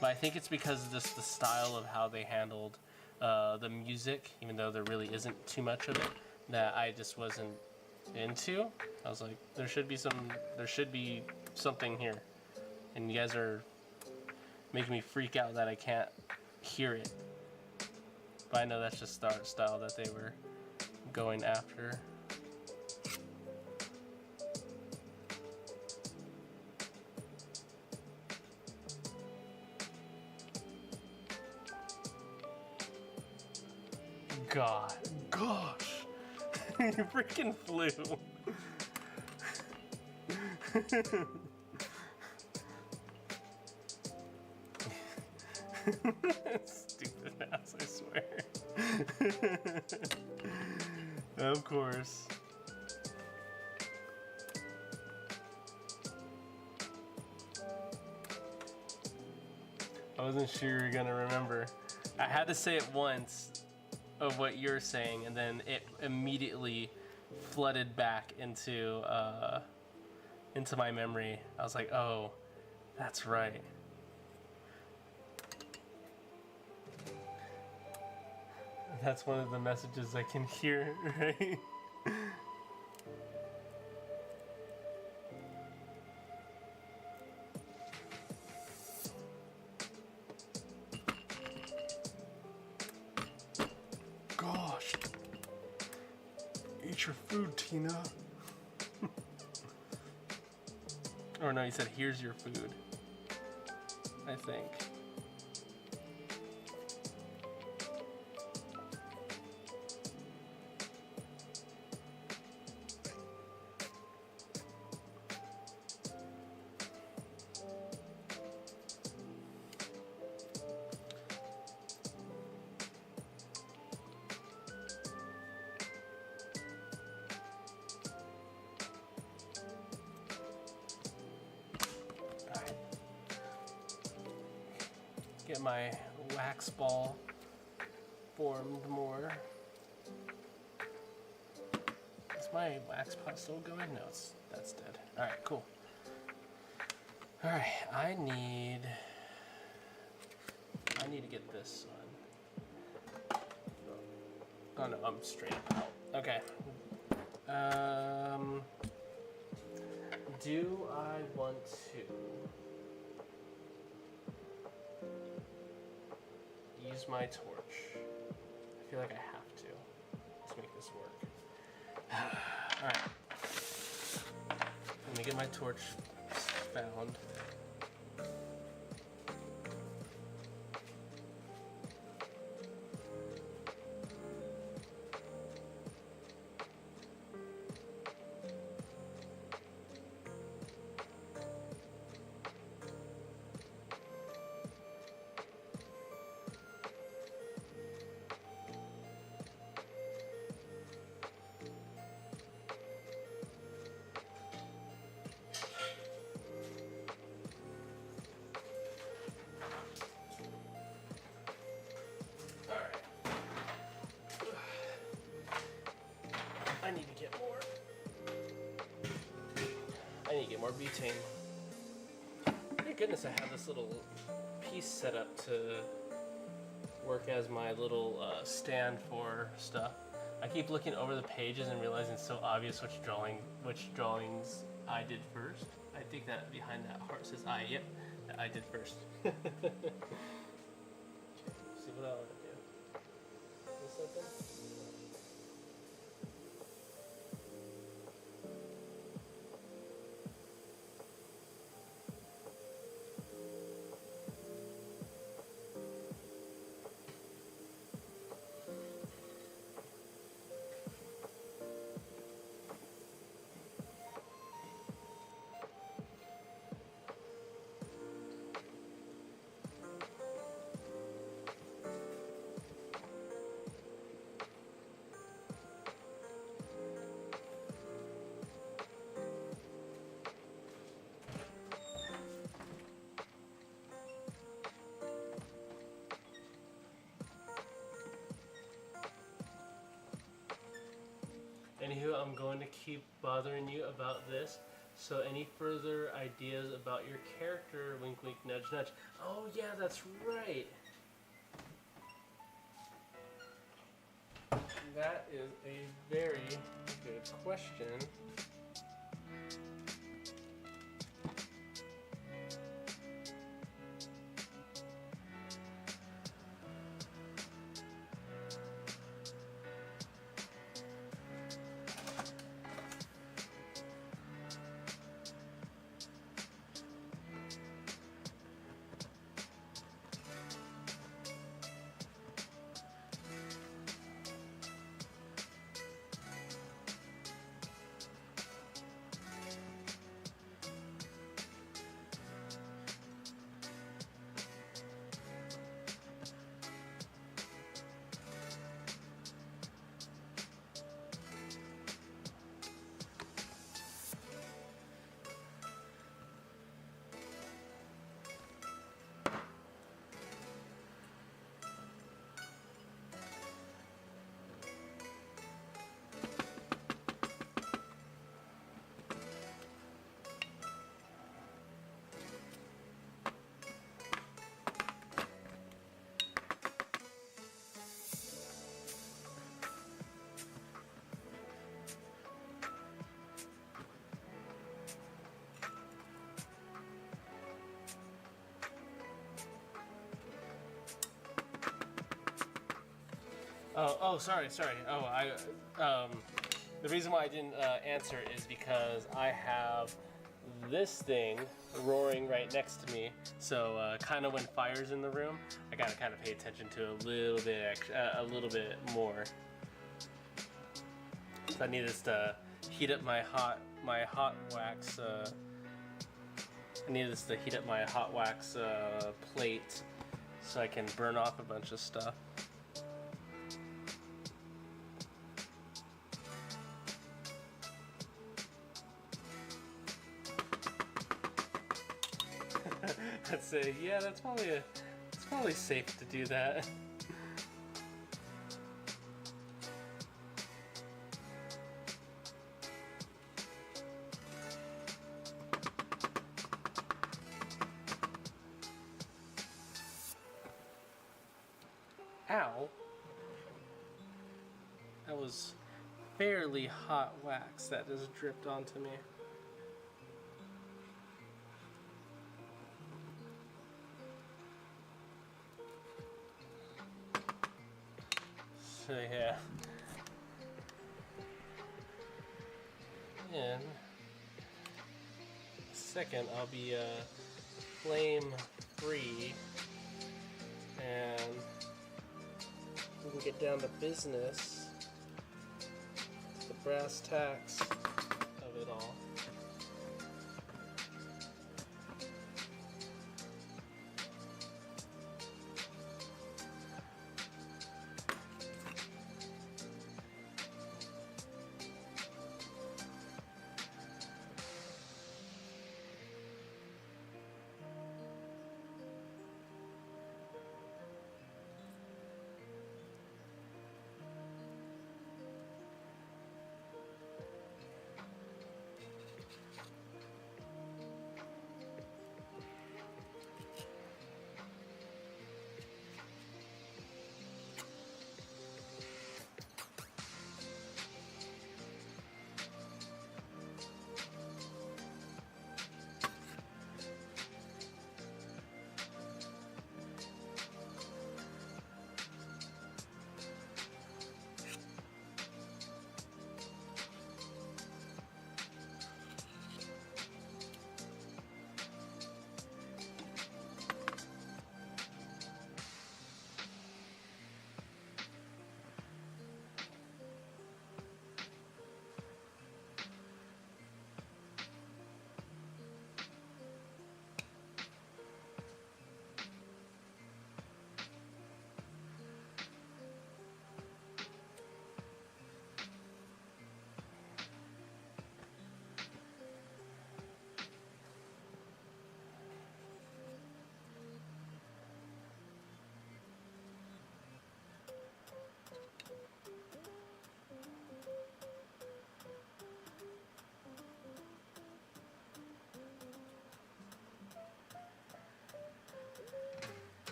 But I think it's because of just the style of how they handled the music, even though there really isn't too much of it, that I just wasn't into. I was like, there should be something here, and you guys are making me freak out that I can't hear it. But I know that's just the art style that they were going after. Gosh, you freaking flew. Stupid ass, I swear. Of course. I wasn't sure you were gonna remember. I had to say it once of what you're saying, and then it immediately flooded back into my memory. I was like, oh, that's right. That's one of the messages I can hear, right? Gosh. Eat your food, Tina. Or no, he said, here's your food. I think. Get my wax ball formed more. Is my wax pot still going? No, that's dead. Alright, cool. Alright, I need to get this on. Oh no, I'm straight up out. Okay. Do I want to use my torch? I feel like I have to. Let's make this work. Alright. Let me get my torch found. I need to get more butane. Thank goodness I have this little piece set up to work as my little stand for stuff. I keep looking over the pages and realizing it's so obvious which drawings I did first. I think that behind that heart says I. Yep, that I did first. Okay, see what I want to do. This open? I'm going to keep bothering you about this. So any further ideas about your character? Wink, wink, nudge, nudge. Oh yeah, that's right. That is a very good question. Sorry. The reason why I didn't answer is because I have this thing roaring right next to me. So kind of when fire's in the room, I gotta kind of pay attention to a little bit more. So I need this to heat up my hot wax. I need this to heat up my hot wax plate so I can burn off a bunch of stuff. I'd say, yeah, it's probably safe to do that. Ow. That was fairly hot wax that just dripped onto me. So yeah. In a second, I'll be flame free, and we can get down to business, the brass tacks of it all.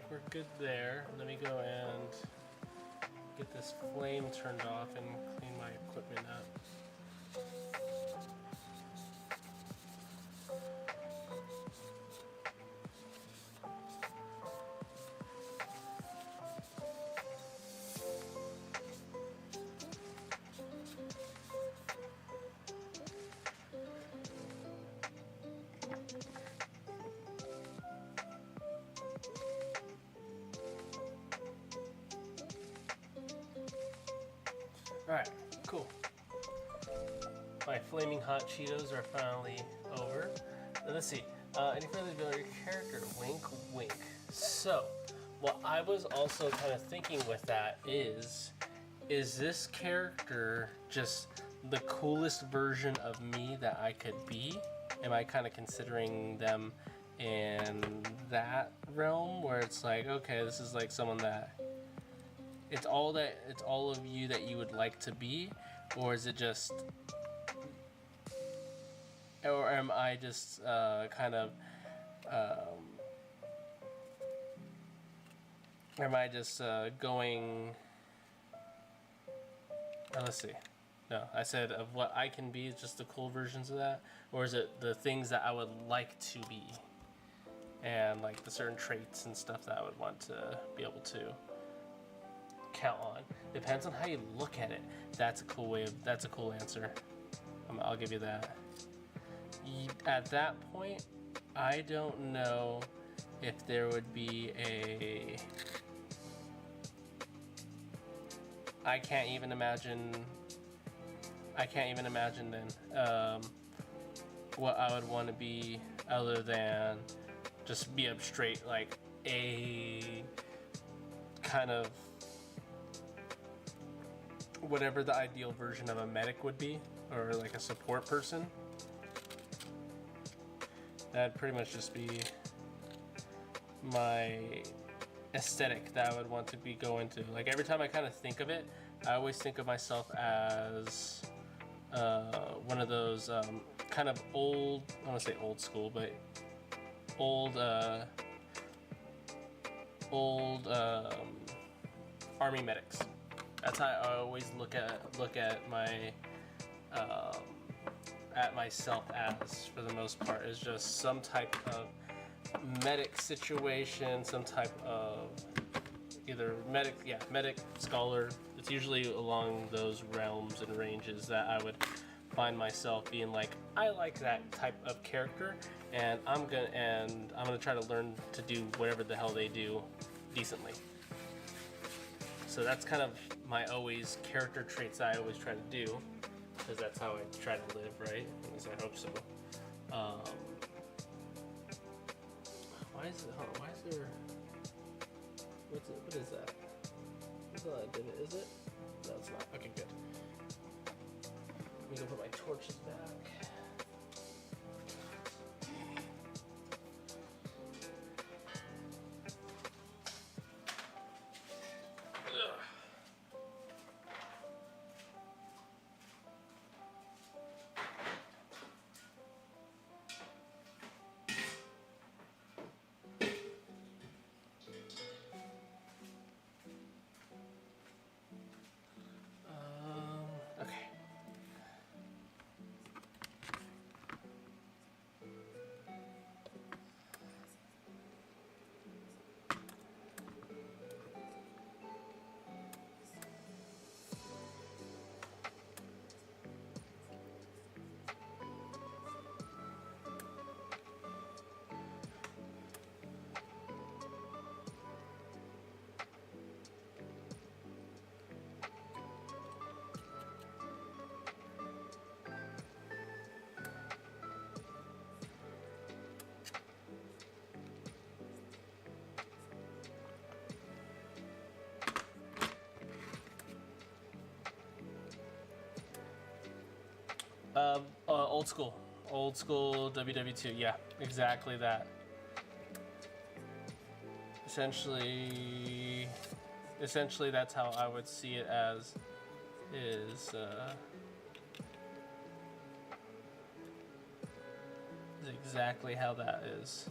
think we're good there. Let me go and get this flame turned off and clean my equipment up. Alright, cool. My flaming hot Cheetos are finally over. Now let's see. Any further about your character? Wink, wink. So, what I was also kind of thinking with that is this character just the coolest version of me that I could be? Am I kind of considering them in that realm where it's like, okay, this is like someone that it's all of you that you would like to be, or is it just, or am I just kind of, am I just going? Let's see. No, I said of what I can be, just the cool versions of that, or is it the things that I would like to be, and like the certain traits and stuff that I would want to be able to count on. Depends on how you look at it. That's a cool answer. I'll give you that. At that point, I don't know if there would be a. I can't even imagine then what I would want to be other than just be up straight, like a kind of whatever the ideal version of a medic would be, or like a support person. That'd pretty much just be my aesthetic that I would want to be going to. Like every time I kind of think of it, I always think of myself as one of those kind of old, I don't want to say old school, but old army medics. That's how I always look at myself as, for the most part, is just some type of medic situation, some type of either medic, scholar. It's usually along those realms and ranges that I would find myself being like, I like that type of character, and I'm gonna try to learn to do whatever the hell they do decently. So that's kind of my always character traits I always try to do, because that's how I try to live, right? At least I hope so. Why is there? What is that? Is that a divot? Is it? No, it's not. Okay, good. Let me go put my torches back. Okay. Old school WW2. Yeah, exactly that. Essentially, that's how I would see it as. Is exactly how that is.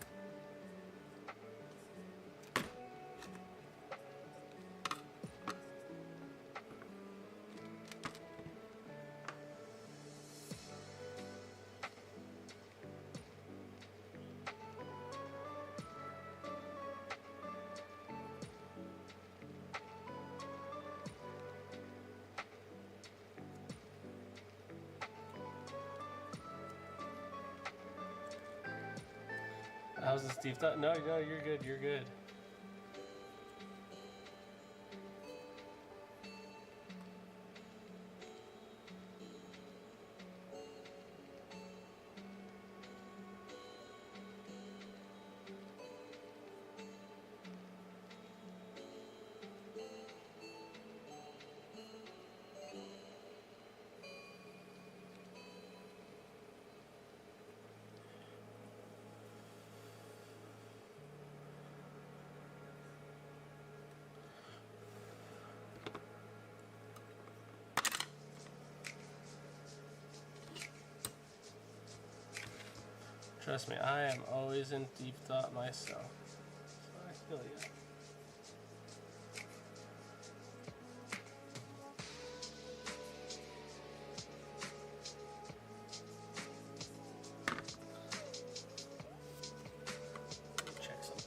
How's this deep thought? No, you're good. You're good. Trust me, I am always in deep thought myself. So I feel you. Check something.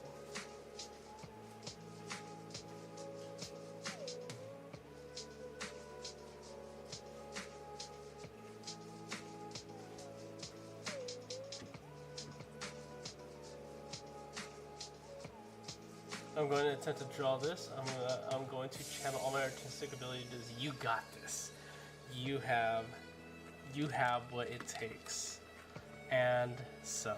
I'm going to attempt to draw this. I'm going to channel all my artistic abilities. You got this. You have what it takes, and some.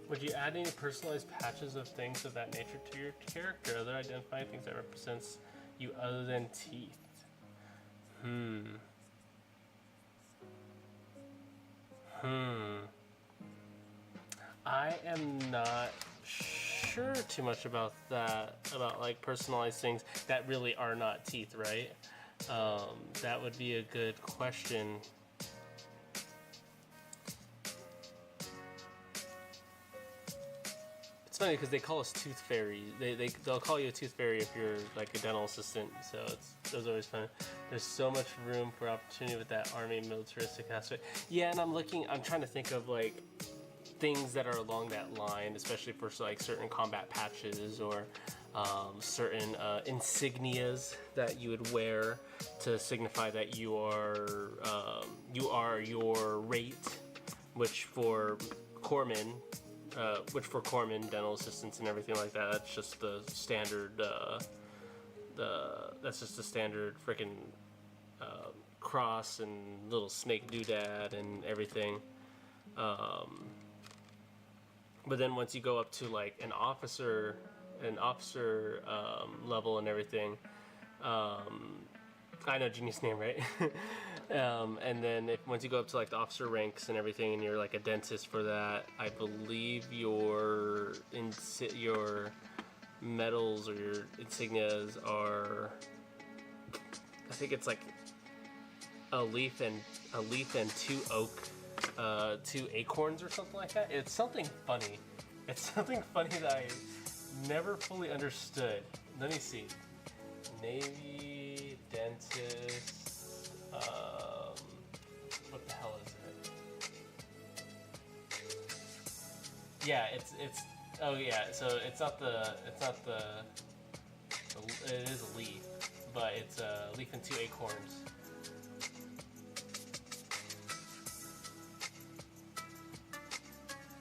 Would you add any personalized patches of things of that nature to your character? Other identifying things that represents you other than teeth? I am not sure too much about that, about like personalized things that really are not teeth, right? That would be a good question. It's funny because they call us tooth fairy. They'll call you a tooth fairy if you're like a dental assistant. So it was always fun. There's so much room for opportunity with that army militaristic aspect. Yeah, and I'm trying to think of like things that are along that line, especially for like certain combat patches or certain insignias that you would wear to signify that you are your rate, which for corpsmen, dental assistants, and everything like that, that's just the standard. That's just the standard freaking cross and little snake doodad and everything. But then once you go up to like an officer level and everything, I know Genie's name, right? And then once you go up to like the officer ranks and everything, and you're like a dentist for that, I believe your medals or your insignias are, I think it's like a leaf and two acorns or something like that. It's something funny. It's something funny that I never fully understood. Let me see. Navy dentist. What the hell is it? Yeah, it's. Oh yeah. So it is a leaf, but it's a leaf and two acorns.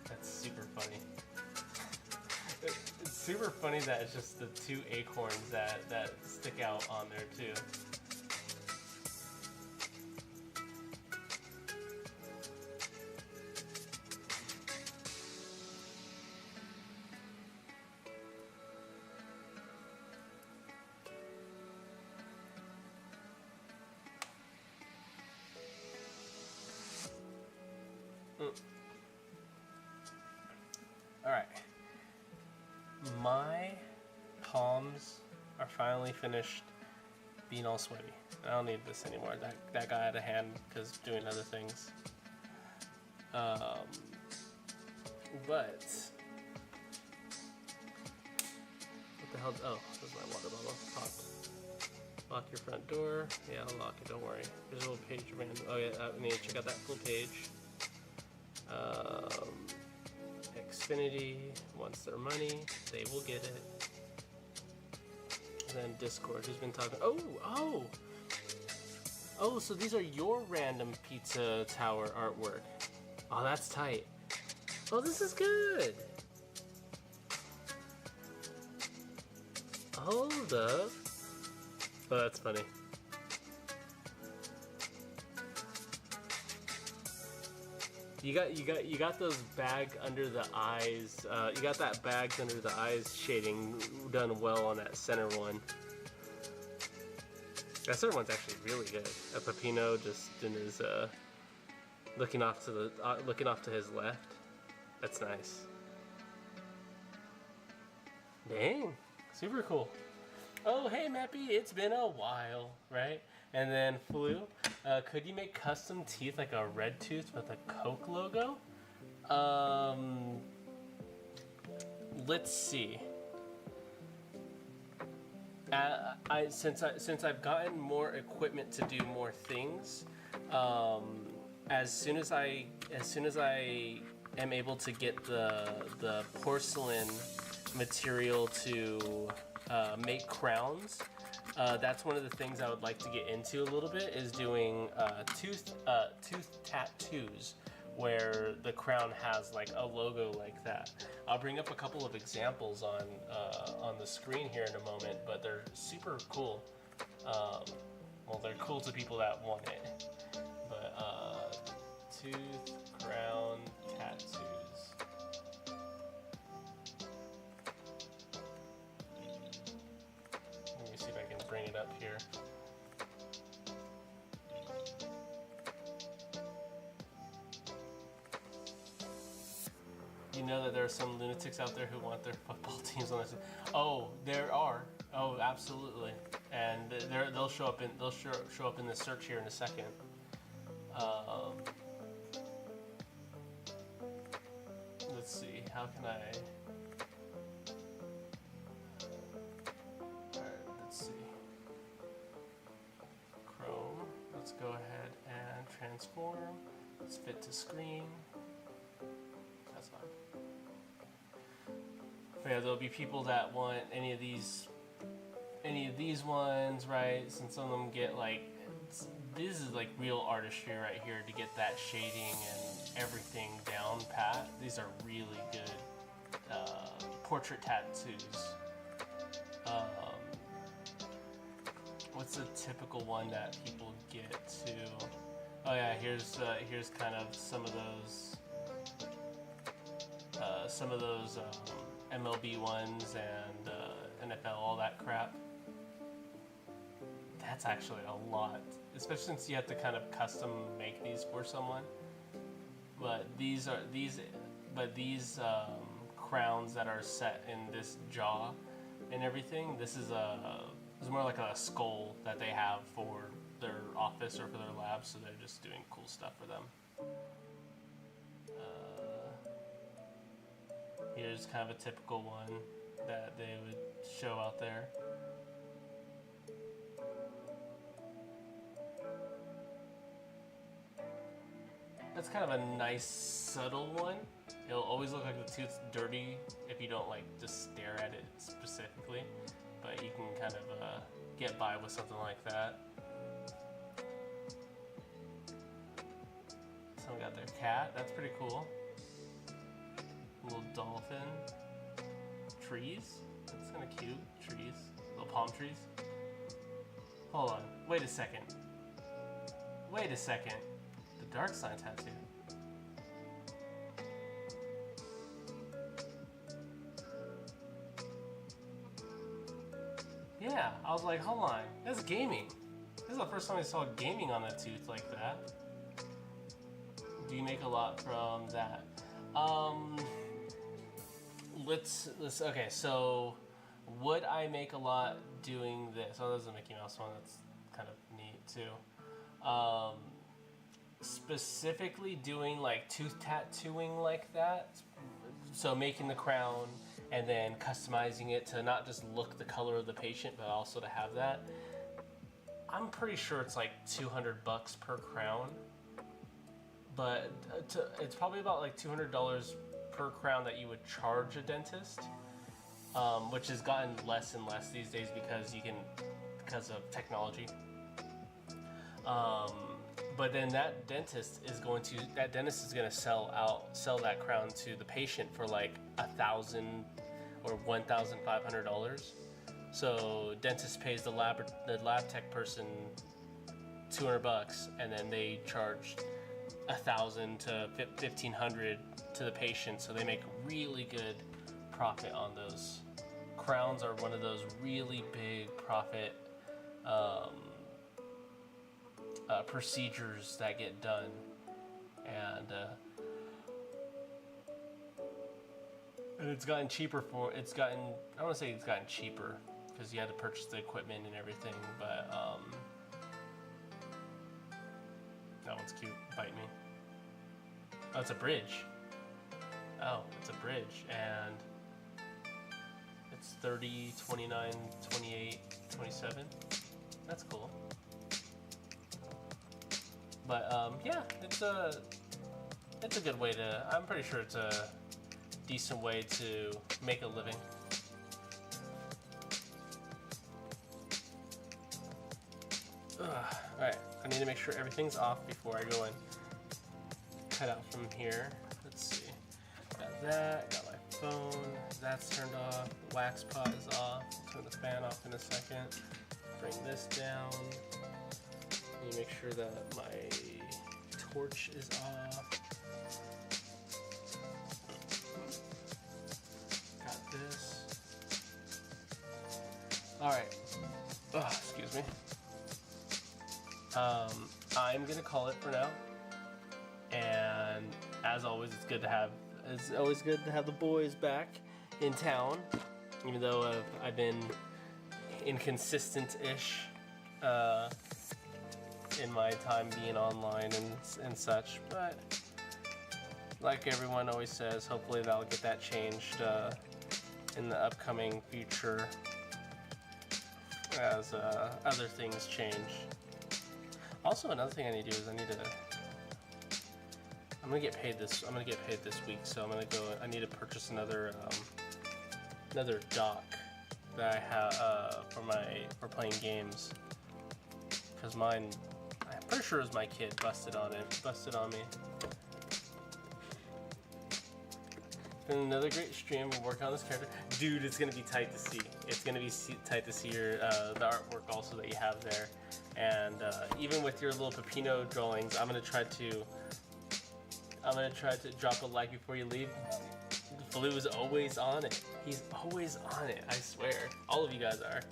That's super funny. It's super funny that it's just the two acorns that stick out on there too. Alright. My palms are finally finished being all sweaty. I don't need this anymore. That got out of hand because doing other things. But what the hell? Oh, there's my water bottle. Popped. Lock your front door. Yeah, I'll lock it. Don't worry. There's a little page random. Oh yeah, I need to check out that full page. Xfinity wants their money. They will get it. And then Discord, who's been talking? Oh, so these are your random pizza tower artwork. Oh, that's tight. Oh, this is good. Hold up. Oh, that's funny. You got those bag under the eyes. You got that bags under the eyes shading done well on that center one. That center one's actually really good. A Pepino just in his looking off to his left. That's nice. Dang, super cool. Oh, hey Mappy, it's been a while, right? And then Flu, could you make custom teeth like a red tooth with a Coke logo? Let's see. Since I've gotten more equipment to do more things, as soon as I am able to get the porcelain material to make crowns, that's one of the things I would like to get into a little bit, is doing tooth tattoos where the crown has like a logo like that. I'll bring up a couple of examples on the screen here in a moment, but they're super cool. Well, they're cool to people that want it. But tooth crown tattoos. Let me see if I can bring it up here. You know that there are some lunatics out there who want their football teams on this. Oh, there are. Oh, absolutely. And they'll show up in the search here in a second. Let's see. How can I? transform. It's fit to screen. That's fine. But yeah, there'll be people that want any of these ones, right? Since some of them get like, this is like real artistry right here to get that shading and everything down pat. These are really good portrait tattoos. What's a typical one that people get to? Oh yeah, here's kind of some of those MLB ones and NFL, all that crap. That's actually a lot, especially since you have to kind of custom make these for someone. But these crowns that are set in this jaw and everything. This is more like a skull that they have for their office or for their lab, so they're just doing cool stuff for them. Here's kind of a typical one that they would show out there. That's kind of a nice, subtle one. It'll always look like the tooth's dirty if you don't like just stare at it specifically, but you can kind of get by with something like that. Someone got their cat. That's pretty cool. A little dolphin. Trees. That's kind of cute. Trees. Little palm trees. Hold on. Wait a second. Wait a second. The dark sign tattoo. Yeah, I was like, hold on. That's gaming. This is the first time I saw gaming on a tooth like that. Do you make a lot from that? Okay, so would I make a lot doing this? Oh, there's a Mickey Mouse one. That's kind of neat too. Specifically doing like tooth tattooing like that. So making the crown and then customizing it to not just look the color of the patient, but also to have that. I'm pretty sure it's like $200 per crown, but it's probably about like $200 per crown that you would charge a dentist, which has gotten less and less these days because of technology. But then that dentist is going to sell that crown to the patient for like $1,000 or $1,500. So dentist pays the lab tech person $200, and then they charge $1,000 to $1,500 to the patient. So they make really good profit on those. Crowns are one of those really big profit procedures that get done, and it's gotten cheaper I don't want to say it's gotten cheaper because you had to purchase the equipment and everything, but that one's cute. Bite me. Oh, it's a bridge. Oh, it's a bridge, and it's 30, 29, 28, 27. That's cool. But yeah, it's a good way to. I'm pretty sure it's a decent way to make a living. Alright, I need to make sure everything's off before I go and cut out from here. Let's see. Got that, got my phone, that's turned off, the wax pot is off, I'll turn the fan off in a second. Bring this down. Need to make sure that my torch is off. Got this. Alright. Excuse me. I'm gonna call it for now. And as always, it's always good to have the boys back in town. Even though I've been inconsistent-ish in my time being online and such, but like everyone always says, hopefully that'll get that changed in the upcoming future as other things change. Also, another thing I need to do is I need to I'm gonna get paid this. I'm gonna get paid this week, so I'm gonna go. I need to purchase another dock that I have for playing games. Cause mine, I'm pretty sure it was my kid busted on me. Been another great stream. We're working on this character, dude. It's gonna be tight to see. It's gonna be tight to see your the artwork also that you have there, and even with your little Pepino drawings, I'm gonna try to drop a like before you leave. Blue is always on it. He's always on it. I swear. All of you guys are.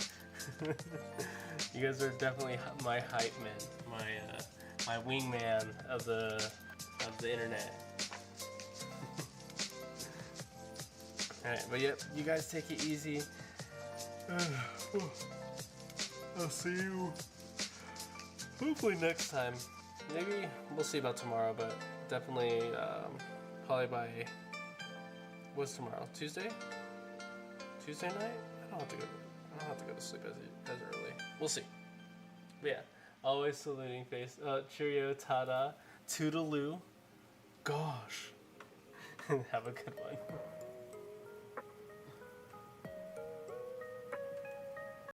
You guys are definitely my hype man, my wingman of the internet. Alright, but yep, you guys take it easy. I'll see you hopefully next time. Maybe we'll see about tomorrow, but definitely probably by what's tomorrow? Tuesday? Tuesday night? I don't have to go to sleep as early. We'll see. But yeah, always saluting face. Cheerio, tada, toodaloo. Gosh. Have a good one.